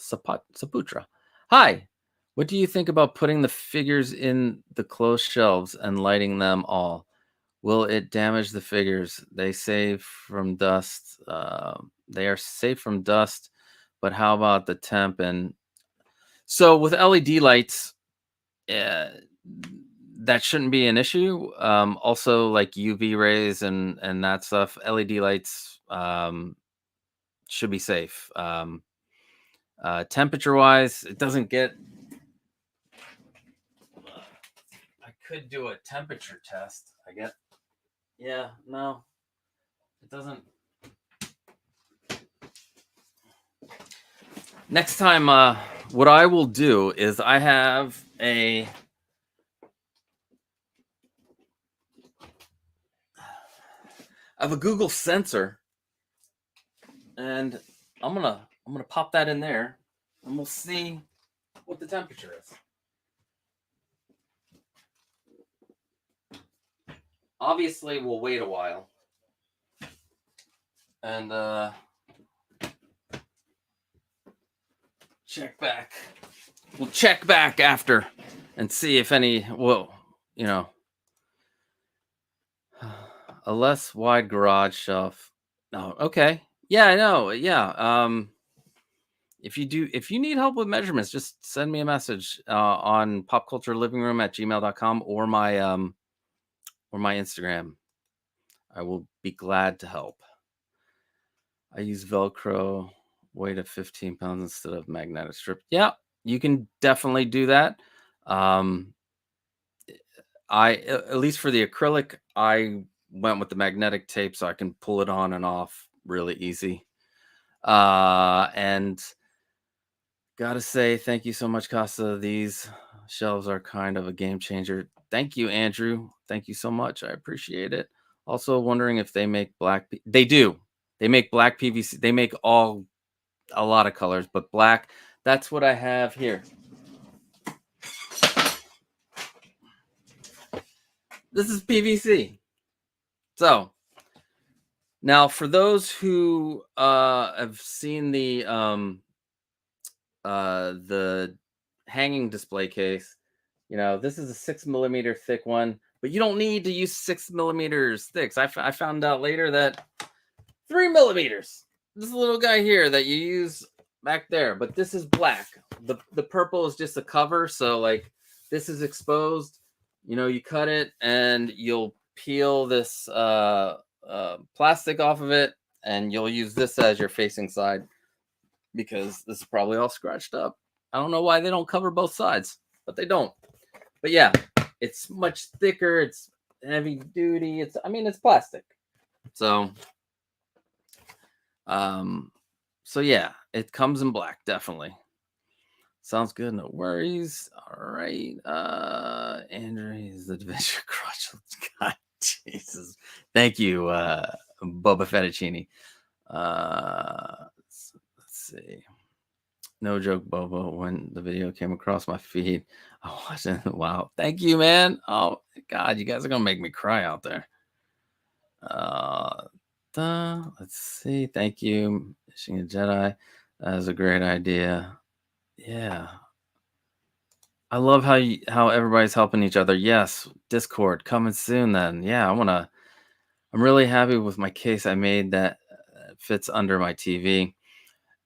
Hi. What do you think about putting the figures in the closed shelves and lighting them all? Will it damage the figures? They save from dust. They are safe from dust, but how about the temp? And so with LED lights, that shouldn't be an issue. Also, like UV rays and that stuff, LED lights should be safe. Temperature wise, it doesn't get. I could do a temperature test. I get. Yeah, no, it doesn't. Next time, what I will do is I have a Google sensor and I'm gonna pop that in there, and we'll see what the temperature is. Obviously, we'll wait a while, and check back. We'll check back after and see if any. Whoa, you know, a less wide garage shelf. No, okay. Yeah, I know. Yeah. If you need help with measurements, just send me a message on popculturelivingroom@gmail.com or my Instagram. I will be glad to help. I use Velcro, weight of 15 pounds instead of magnetic strip. Yeah, you can definitely do that. At least for the acrylic, I went with the magnetic tape so I can pull it on and off really easy. And gotta say, thank you so much, Costa. These shelves are kind of a game changer. Thank you, Andrew. Thank you so much. I appreciate it. Also, wondering if they make black. They do. They make black PVC. They make a lot of colors, but black. That's what I have here. This is PVC. So now, for those who have seen the hanging display case, this is a 6 millimeter thick one, but you don't need to use 6 millimeters thick. I found out later that 3 millimeters. This little guy here that you use back there, but this is black. The purple is just a cover, so like this is exposed. You cut it and you'll peel this plastic off of it, and you'll use this as your facing side because this is probably all scratched up. I don't know why they don't cover both sides, but they don't. But yeah, it's much thicker. It's heavy duty. It's plastic. So yeah, it comes in black, definitely. Sounds good. No worries. All right. Andrew is the adventure crotch. God, Jesus. Thank you, Boba Fettuccine. Let's see. No joke, Boba. When the video came across my feed, I wasn't. Wow. Thank you, man. Oh God, you guys are gonna make me cry out there. Let's see. Thank you, Missing a Jedi. That was a great idea. Yeah. I love how everybody's helping each other. Yes, Discord coming soon then. Yeah, I'm really happy with my case I made that fits under my TV.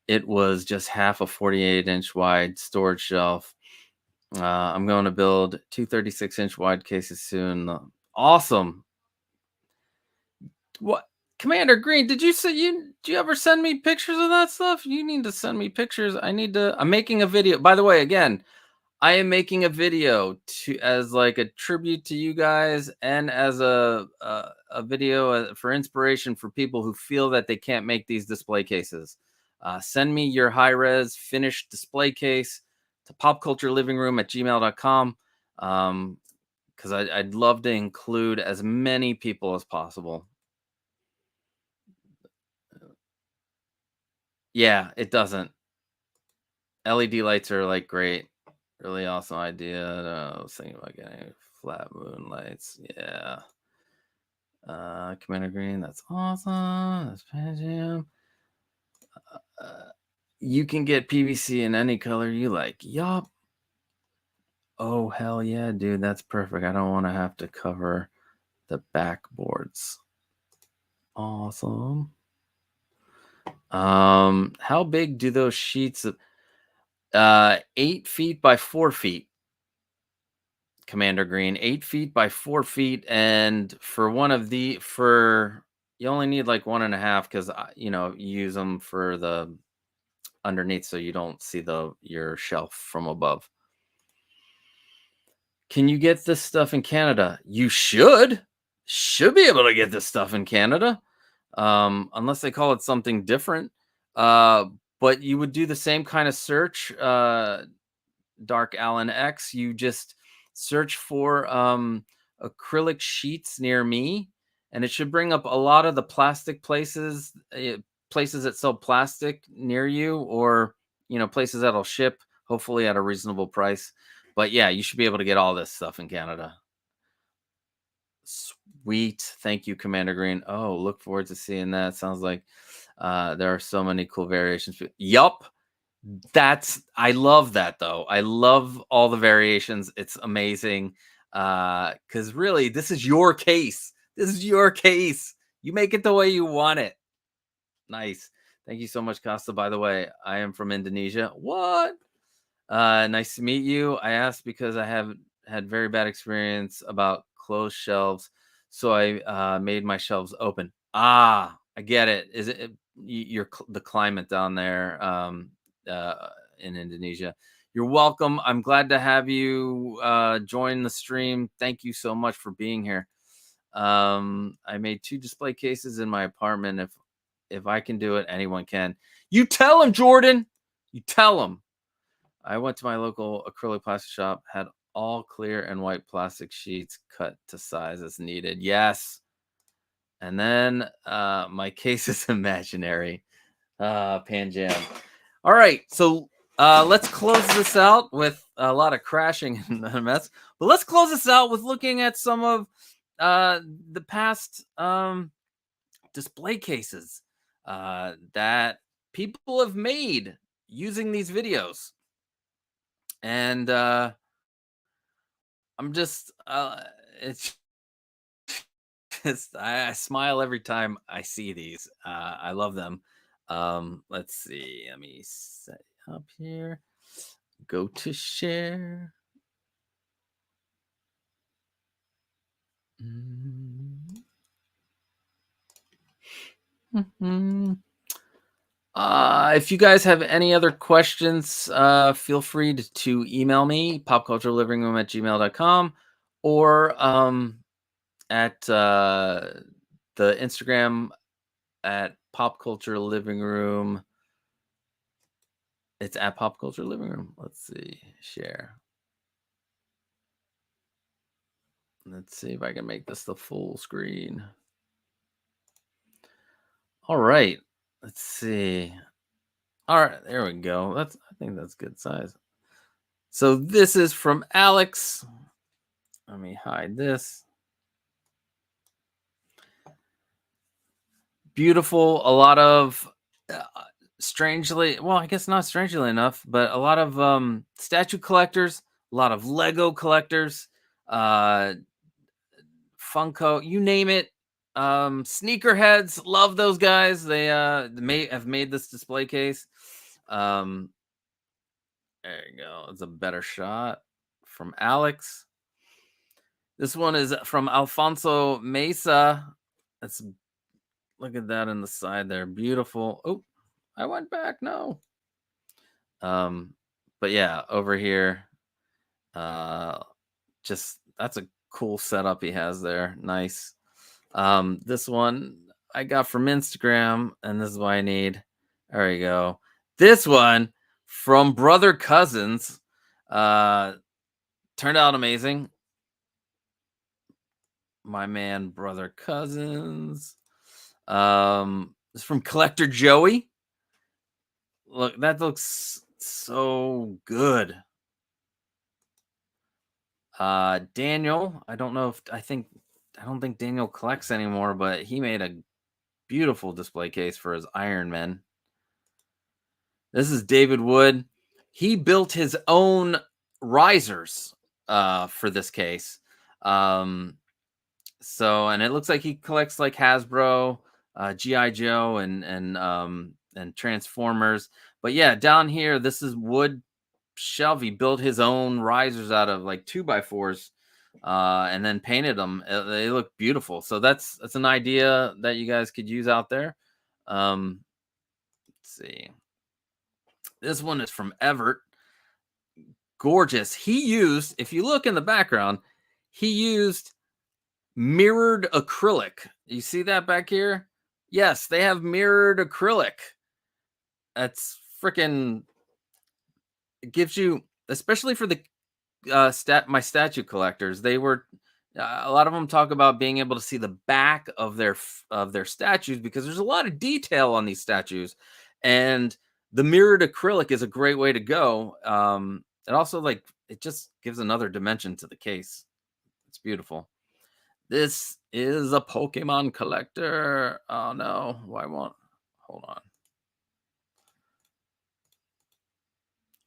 It was just half a 48-inch wide storage shelf. I'm going to build two 36-inch wide cases soon. Awesome. What? Commander Green, did you ever send me pictures of that stuff? You need to send me pictures. I'm making a video. By the way, again, I am making a video as like a tribute to you guys, and as a video for inspiration for people who feel that they can't make these display cases. Send me your high-res finished display case to popculturelivingroom@gmail.com, because I'd love to include as many people as possible. Yeah, it doesn't. LED lights are like great. Really awesome idea. I was thinking about getting flat moon lights. Yeah. Commander Green, that's awesome. That's Pangea. You can get PVC in any color you like. Yup. Oh, hell yeah, dude. That's perfect. I don't want to have to cover the backboards. Awesome. How big do those sheets? 8 feet by 4 feet. Commander Green, 8 feet by 4 feet, and for you only need like 1.5 because you use them for the underneath so you don't see your shelf from above. Can you get this stuff in Canada? You should be able to get this stuff in Canada, unless they call it something different. But you would do the same kind of search. Dark Allen X, you just search for acrylic sheets near me, and it should bring up a lot of the plastic places, places that sell plastic near you, or places that'll ship, hopefully at a reasonable price. But yeah, you should be able to get all this stuff in Canada. Sweet. Thank you, Commander Green. Oh, look forward to seeing that. Sounds like there are so many cool variations. Yup. I love that though. I love all the variations. It's amazing. Because really, this is your case. This is your case. You make it the way you want it. Nice. Thank you so much, Costa. By the way, I am from Indonesia. What? Nice to meet you. I asked because I have had very bad experience about closed shelves, so I made my shelves open. Ah, I get it. Is it the climate down there uh, in Indonesia? You're welcome. I'm glad to have you join the stream. Thank you so much for being here. I made 2 display cases in my apartment. If I can do it, anyone can. You tell him, Jordan. You tell him. I went to my local acrylic plastic shop, had all clear and white plastic sheets cut to size as needed. Yes. And then my case is imaginary. Panjam. All right. So let's close this out with a lot of crashing and a mess. But let's close this out with looking at some of the past display cases that people have made using these videos. And I'm just it's just I smile every time I see these. I love them. Let's see. Let me set up here. Go to share. If you guys have any other questions, feel free to email me, popculturelivingroom@gmail.com, or at the Instagram at Pop Culture Living Room. It's at Pop Culture Living Room. Let's see. Share. Let's see if I can make this the full screen. All right. Let's see. All right, there we go. I think that's good size. So this is from Alex. Let me hide this. Beautiful. A lot of strangely, well, I guess not strangely enough, but a lot of statue collectors, a lot of Lego collectors, Funko, you name it. Sneakerheads, love those guys. They have made this display case. There you go. It's a better shot from Alex. This one is from Alfonso Mesa. Look at that in the side there. Beautiful. Oh, I went back. No. But yeah, over here, just that's a cool setup he has there. Nice. This one I got from Instagram, and this is what I need. There we go. This one from Brother Cousins turned out amazing. My man, Brother Cousins. It's from Collector Joey. Look, that looks so good. Daniel, I don't think Daniel collects anymore, but he made a beautiful display case for his Iron Man. This is David Wood. He built his own risers for this case. And it looks like he collects like Hasbro, G.I. Joe, and Transformers. But yeah, down here, this is Wood shelf. He built his own risers out of like 2x4s and then painted them. They look beautiful. So that's an idea that you guys could use out there. Let's see. This one is from Everett. Gorgeous. He used, if you look in the background, he used mirrored acrylic. You see that back here? Yes, they have mirrored acrylic. That's freaking, it gives you, especially for the my statue collectors, they were A lot of them talk about being able to see the back of their statues because there's a lot of detail on these statues, and the mirrored acrylic is a great way to go. It also like it just gives another dimension to the case. It's beautiful. This is a Pokemon collector. Oh no, why won't? Hold on.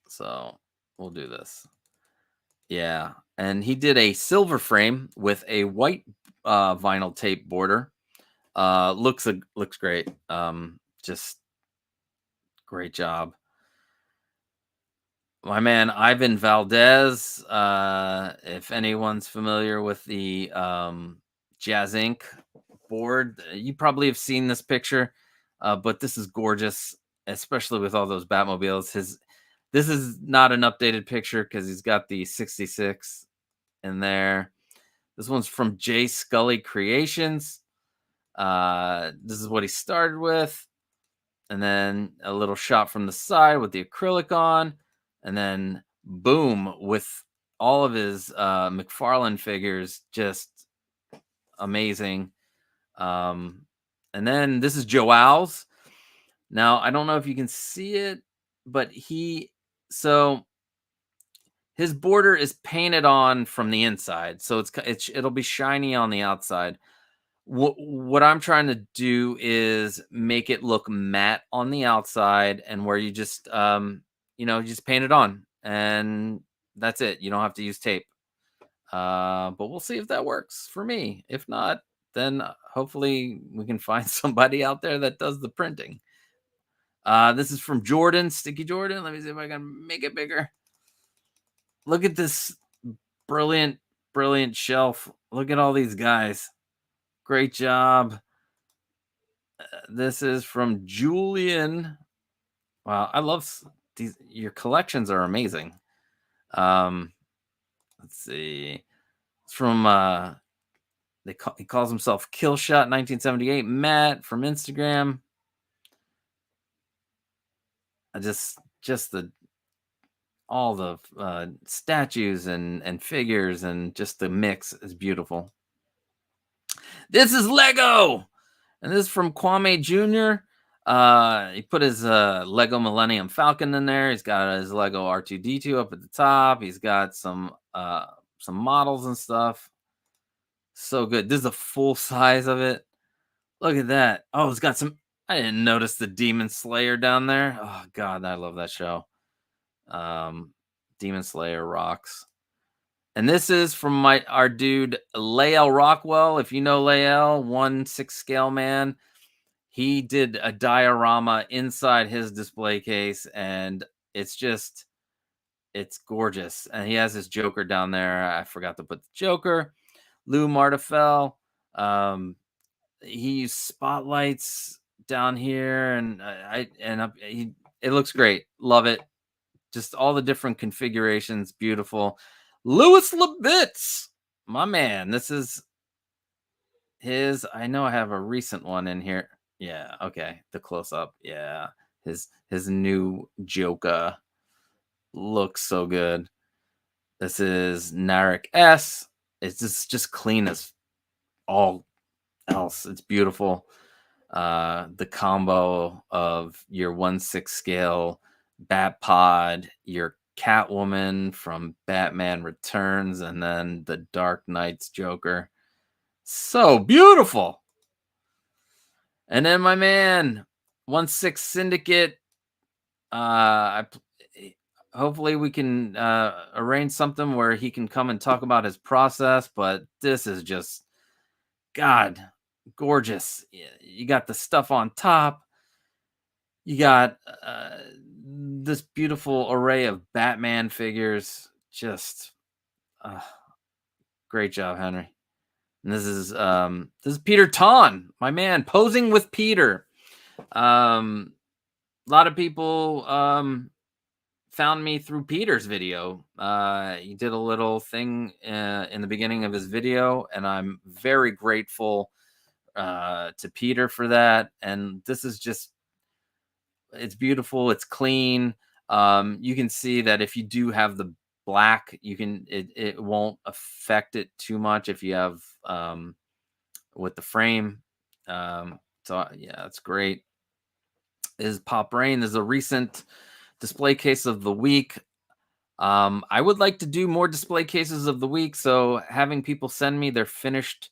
So we'll do this. Yeah, and he did a silver frame with a white vinyl tape border. Looks great. Just great job. My man Ivan Valdez. If anyone's familiar with the Jazz Inc. board, you probably have seen this picture. But this is gorgeous, especially with all those Batmobiles. This is not an updated picture because he's got the 66 in there. This one's from Jay Scully Creations. This is what he started with. And then a little shot from the side with the acrylic on. And then boom, with all of his McFarlane figures, just amazing. And then this is Joal's. Now, I don't know if you can see it, but so his border is painted on from the inside. So it'll be shiny on the outside. What I'm trying to do is make it look matte on the outside, and where you just you just paint it on, and that's it. You don't have to use tape. But we'll see if that works for me. If not, then hopefully we can find somebody out there that does the printing. This is from Jordan, Sticky Jordan. Let me see if I can make it bigger. Look at this brilliant, brilliant shelf. Look at all these guys. Great job. This is from Julian. Wow, I love these. Your collections are amazing. Let's see. It's from he calls himself Killshot 1978. Matt from Instagram. I just all the statues and figures and just the mix is beautiful. This is Lego. And this is from Kwame Jr. He put his Lego Millennium Falcon in there. He's got his Lego R2D2 up at the top. He's got some models and stuff. So good. This is a full size of it. Look at that. Oh, it's got some. I didn't notice the Demon Slayer down there. Oh God, I love that show. Demon Slayer rocks. And this is from our dude Lael Rockwell. If you know Lael, 1/6 scale man, he did a diorama inside his display case, and it's gorgeous. And he has his Joker down there. I forgot to put the Joker. Lou Martifel. He used spotlights down here, and it looks great. Love it. Just all the different configurations, beautiful. Louis Lebitz, my man. This is his. I know I have a recent one in here. Yeah, okay. The close up. Yeah. His new Joker looks so good. This is Narek S. It's just clean as all else. It's beautiful. The combo of your 1/6 scale Bat Pod, your Catwoman from Batman Returns, and then the Dark Knight's Joker. So beautiful. And then my man, 1/6 Syndicate. Hopefully we can arrange something where he can come and talk about his process. But this is just, God, gorgeous. You got the stuff on top. You got this beautiful array of Batman figures. Just great job, Henry. And this is Peter Ton, my man, posing with Peter. A lot of people found me through Peter's video. He did a little thing in the beginning of his video, and I'm very grateful to Peter for that. And this is just, it's beautiful. It's clean. You can see that if you do have the black. You can it won't affect it too much if you have with the frame. So yeah, it's great. Is Pop Rain. This is a recent display case of the week. I would like to do more display cases of the week, so having people send me their finished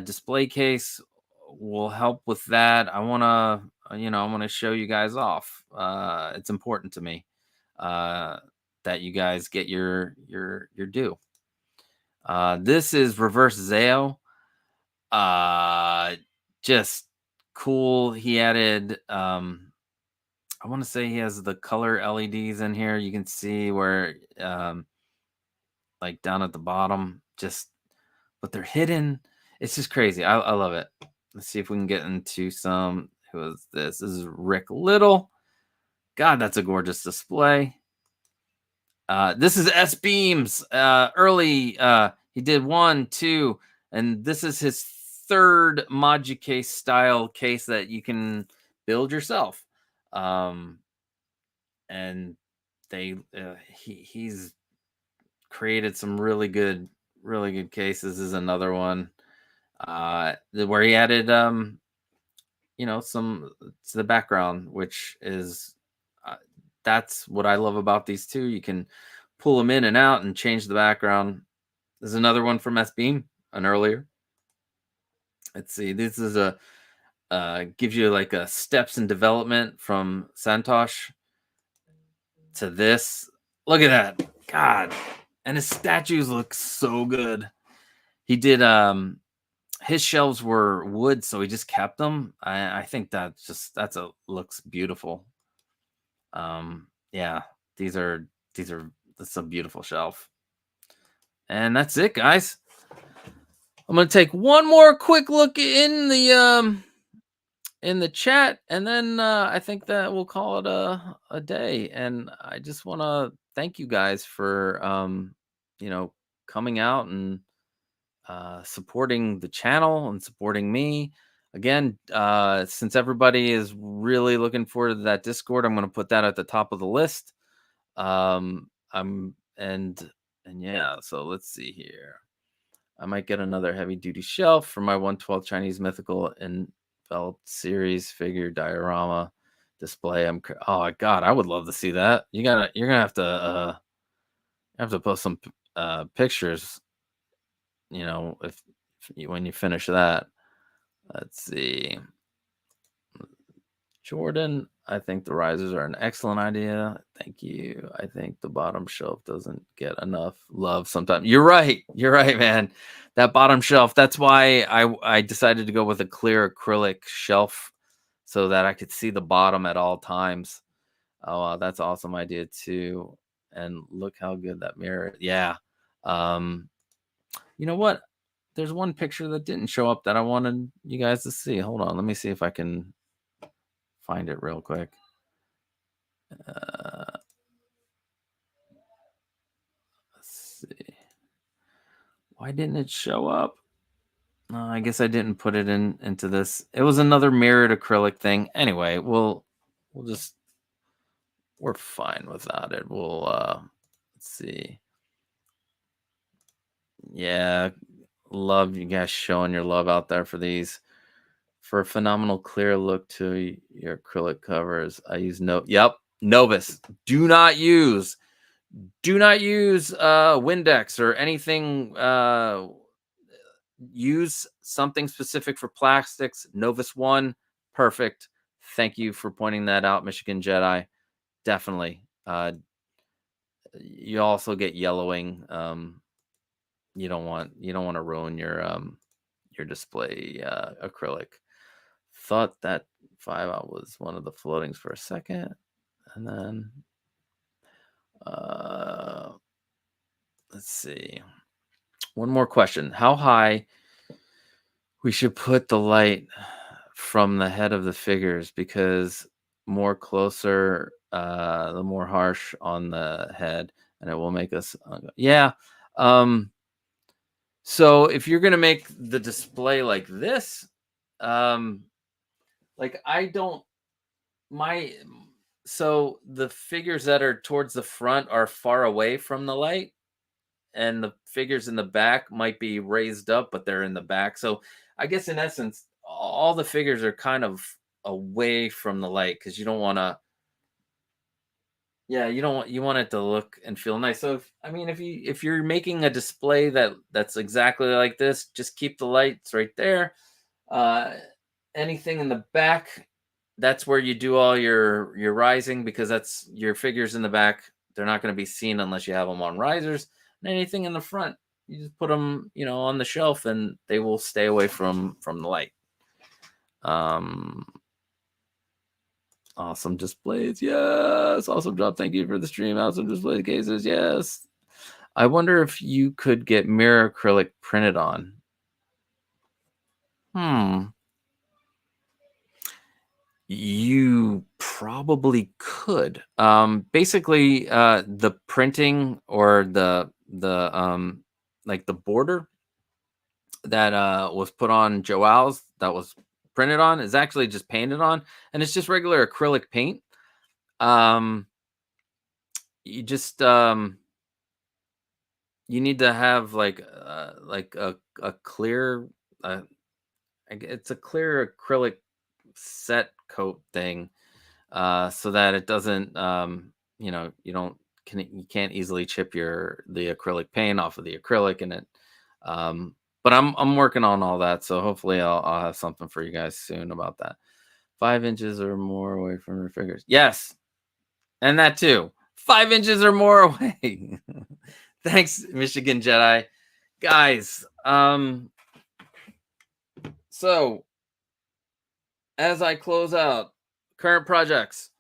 display case will help with that. I want to show you guys off. It's important to me that you guys get your due. This is Reverse Zao. Just cool. He added I want to say he has the color LEDs in here. You can see where like down at the bottom, but they're hidden. It's just crazy. I love it. Let's see if we can get into some. Who is this? This is Rick Little. God, that's a gorgeous display. This is S Beams. Early, he did 1, 2, and this is his third Moducase style case that you can build yourself. And he's created some really good cases. This is another one where he added some to the background, which is that's what I love about these two. You can pull them in and out and change the background. There's another one from S Beam, an earlier. Let's see. This is a gives you like a steps in development from Santosh to this. Look at that. God. And his statues look so good. He did his shelves were wood, so he just kept them. I think looks beautiful. Yeah, that's a beautiful shelf. And that's it, guys. I'm gonna take one more quick look in the chat, and then I think that we'll call it a day. And I just want to thank you guys for coming out and supporting the channel and supporting me. Again, since everybody is really looking forward to that Discord, I'm going to put that at the top of the list. And yeah, so let's see here. I might get another heavy duty shelf for my 112 Chinese mythical enveloped series figure diorama display. Oh God, I would love to see that. You're gonna have to post some pictures. When you finish that. Let's see. Jordan, I think the risers are an excellent idea. Thank you. I think the bottom shelf doesn't get enough love sometimes. You're right, man. That bottom shelf, that's why I decided to go with a clear acrylic shelf so that I could see the bottom at all times. Oh, wow, that's an awesome idea too. And look how good that mirror. Yeah. You know what? There's one picture that didn't show up that I wanted you guys to see. Hold on. Let me see if I can find it real quick. Let's see. Why didn't it show up? I guess I didn't put it into this. It was another mirrored acrylic thing. Anyway, we're fine without it. Let's see. Yeah, love you guys showing your love out there for these. For a phenomenal clear look to your acrylic covers, I use Novus. Do not use Windex or anything. Use something specific for plastics. Novus One, perfect. Thank you for pointing that out, Michigan Jedi. Definitely. You also get yellowing. You don't want to ruin your display acrylic. Thought that 5-out was one of the floatings for a second, and then let's see. One more question: how high we should put the light from the head of the figures? Because more closer, the more harsh on the head, and it will make us. Yeah. So if you're gonna make the display like this, like So the figures that are towards the front are far away from the light, and the figures in the back might be raised up, but they're in the back. So I guess in essence, all the figures are kind of away from the light because you don't want to. Yeah, you want it to look and feel nice. So if you're making a display that's exactly like this, just keep the lights right there. Uh, Anything in the back, that's where you do all your rising because that's your figures in the back. They're not going to be seen unless you have them on risers. And anything in the front, you just put them, on the shelf, and they will stay away from the light. Um, Awesome displays. Yes. Awesome job. Thank you for the stream. Awesome display cases. Yes. I wonder if you could get mirror acrylic printed on. Hmm. You probably could. Basically, the printing or the like the border that was put on Joal's that was printed on is actually just painted on, and it's just regular acrylic paint. Um, you just you need to have like a clear uh, it's a clear acrylic set coat thing so that it doesn't you can't easily chip the acrylic paint off of the acrylic in it. But I'm working on all that, so hopefully I'll have something for you guys soon about that. 5 inches or more away from your fingers, yes, and that too. 5 inches or more away. Thanks, Michigan Jedi. Guys, so as I close out current projects,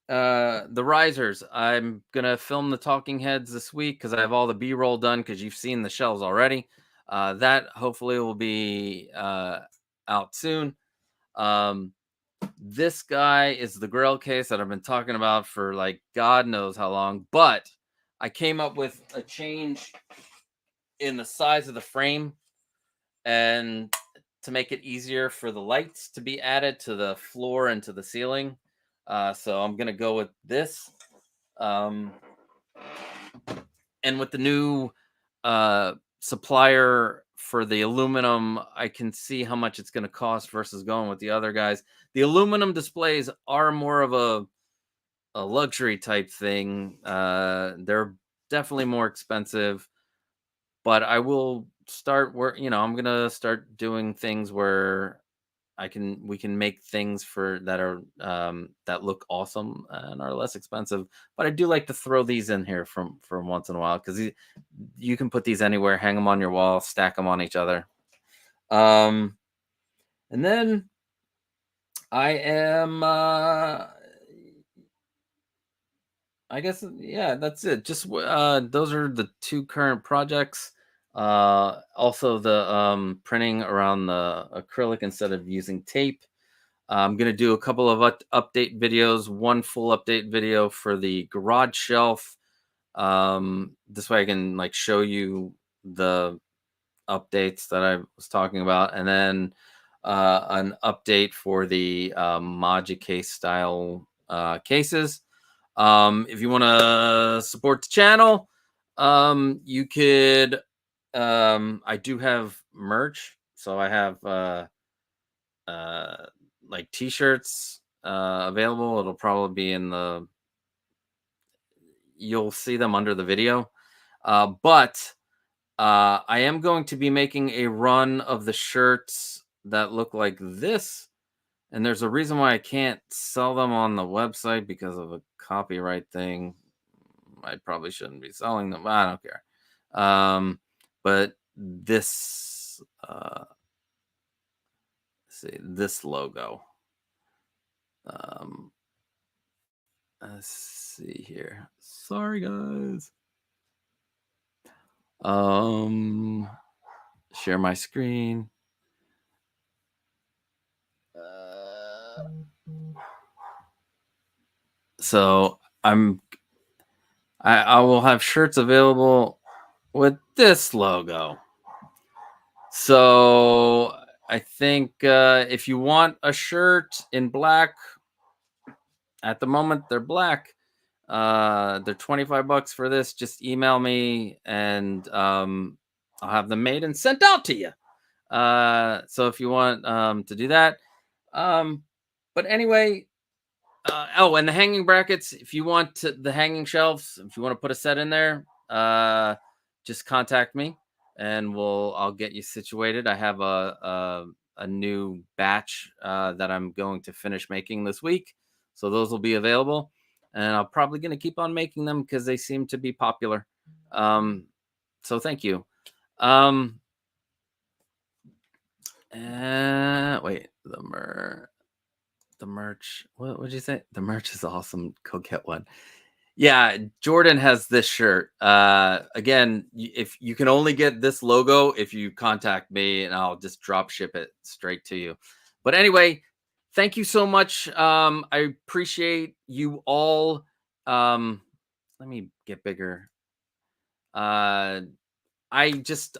the risers, I'm gonna film the talking heads this week because I have all the B-roll done because you've seen the shells already. That hopefully will be out soon. Um, this guy is the grill case that I've been talking about for like God knows how long, but I came up with a change in the size of the frame and to make it easier for the lights to be added to the floor and to the ceiling. So I'm gonna go with this. Um, and with the new supplier for the aluminum, I can see how much it's going to cost versus going with the other guys. The aluminum displays are more of a luxury type thing. They're definitely more expensive, but I will start work. I'm gonna start doing things where we can make things for that are that look awesome and are less expensive. But I do like to throw these in here from once in a while because you can put these anywhere, hang them on your wall, stack them on each other. And then I am I guess yeah, that's it. Just those are the two current projects. Also the printing around the acrylic instead of using tape. I'm going to do a couple of update videos, one full update video for the garage shelf. This way I can like show you the updates that I was talking about, and then an update for the Maji case style cases. If you want to support the channel, you could. I do have merch, so I have uh, like t-shirts available. It'll probably be you'll see them under the video. But I am going to be making a run of the shirts that look like this. And there's a reason why I can't sell them on the website because of a copyright thing. I probably shouldn't be selling them. I don't care. But this, see, this logo. Um, let's see here. Sorry, guys. Share my screen. So I will have shirts available with this logo. So I think if you want a shirt in black, at the moment they're black. They're $25 for this. Just email me and I'll have them made and sent out to you. So if you want to do that. But anyway, oh, and the hanging brackets, if you want the hanging shelves, if you want to put a set in there, just contact me and I'll get you situated. I have a new batch that I'm going to finish making this week. So those will be available. And I'm probably going to keep on making them because they seem to be popular. So thank you. Wait, the merch. What would you say? The merch is awesome. Go get one. Yeah, Jordan has this shirt. Again, if you can only get this logo if you contact me, and I'll just drop ship it straight to you. But anyway, thank you so much. I appreciate you all. Let me get bigger. I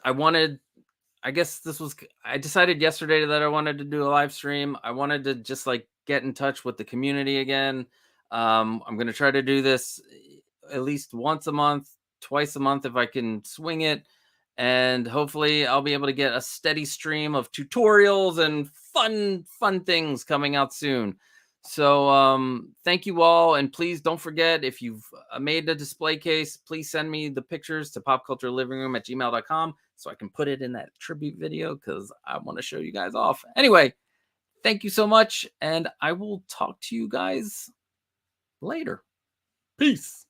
wanted. I guess I decided yesterday that I wanted to do a live stream. I wanted to just like get in touch with the community again. I'm going to try to do this at least once a month, twice a month if I can swing it. And hopefully I'll be able to get a steady stream of tutorials and fun things coming out soon. So thank you all. And please don't forget, if you've made a display case, please send me the pictures to popculturelivingroom@gmail.com so I can put it in that tribute video because I want to show you guys off. Anyway, thank you so much. And I will talk to you guys later. Peace.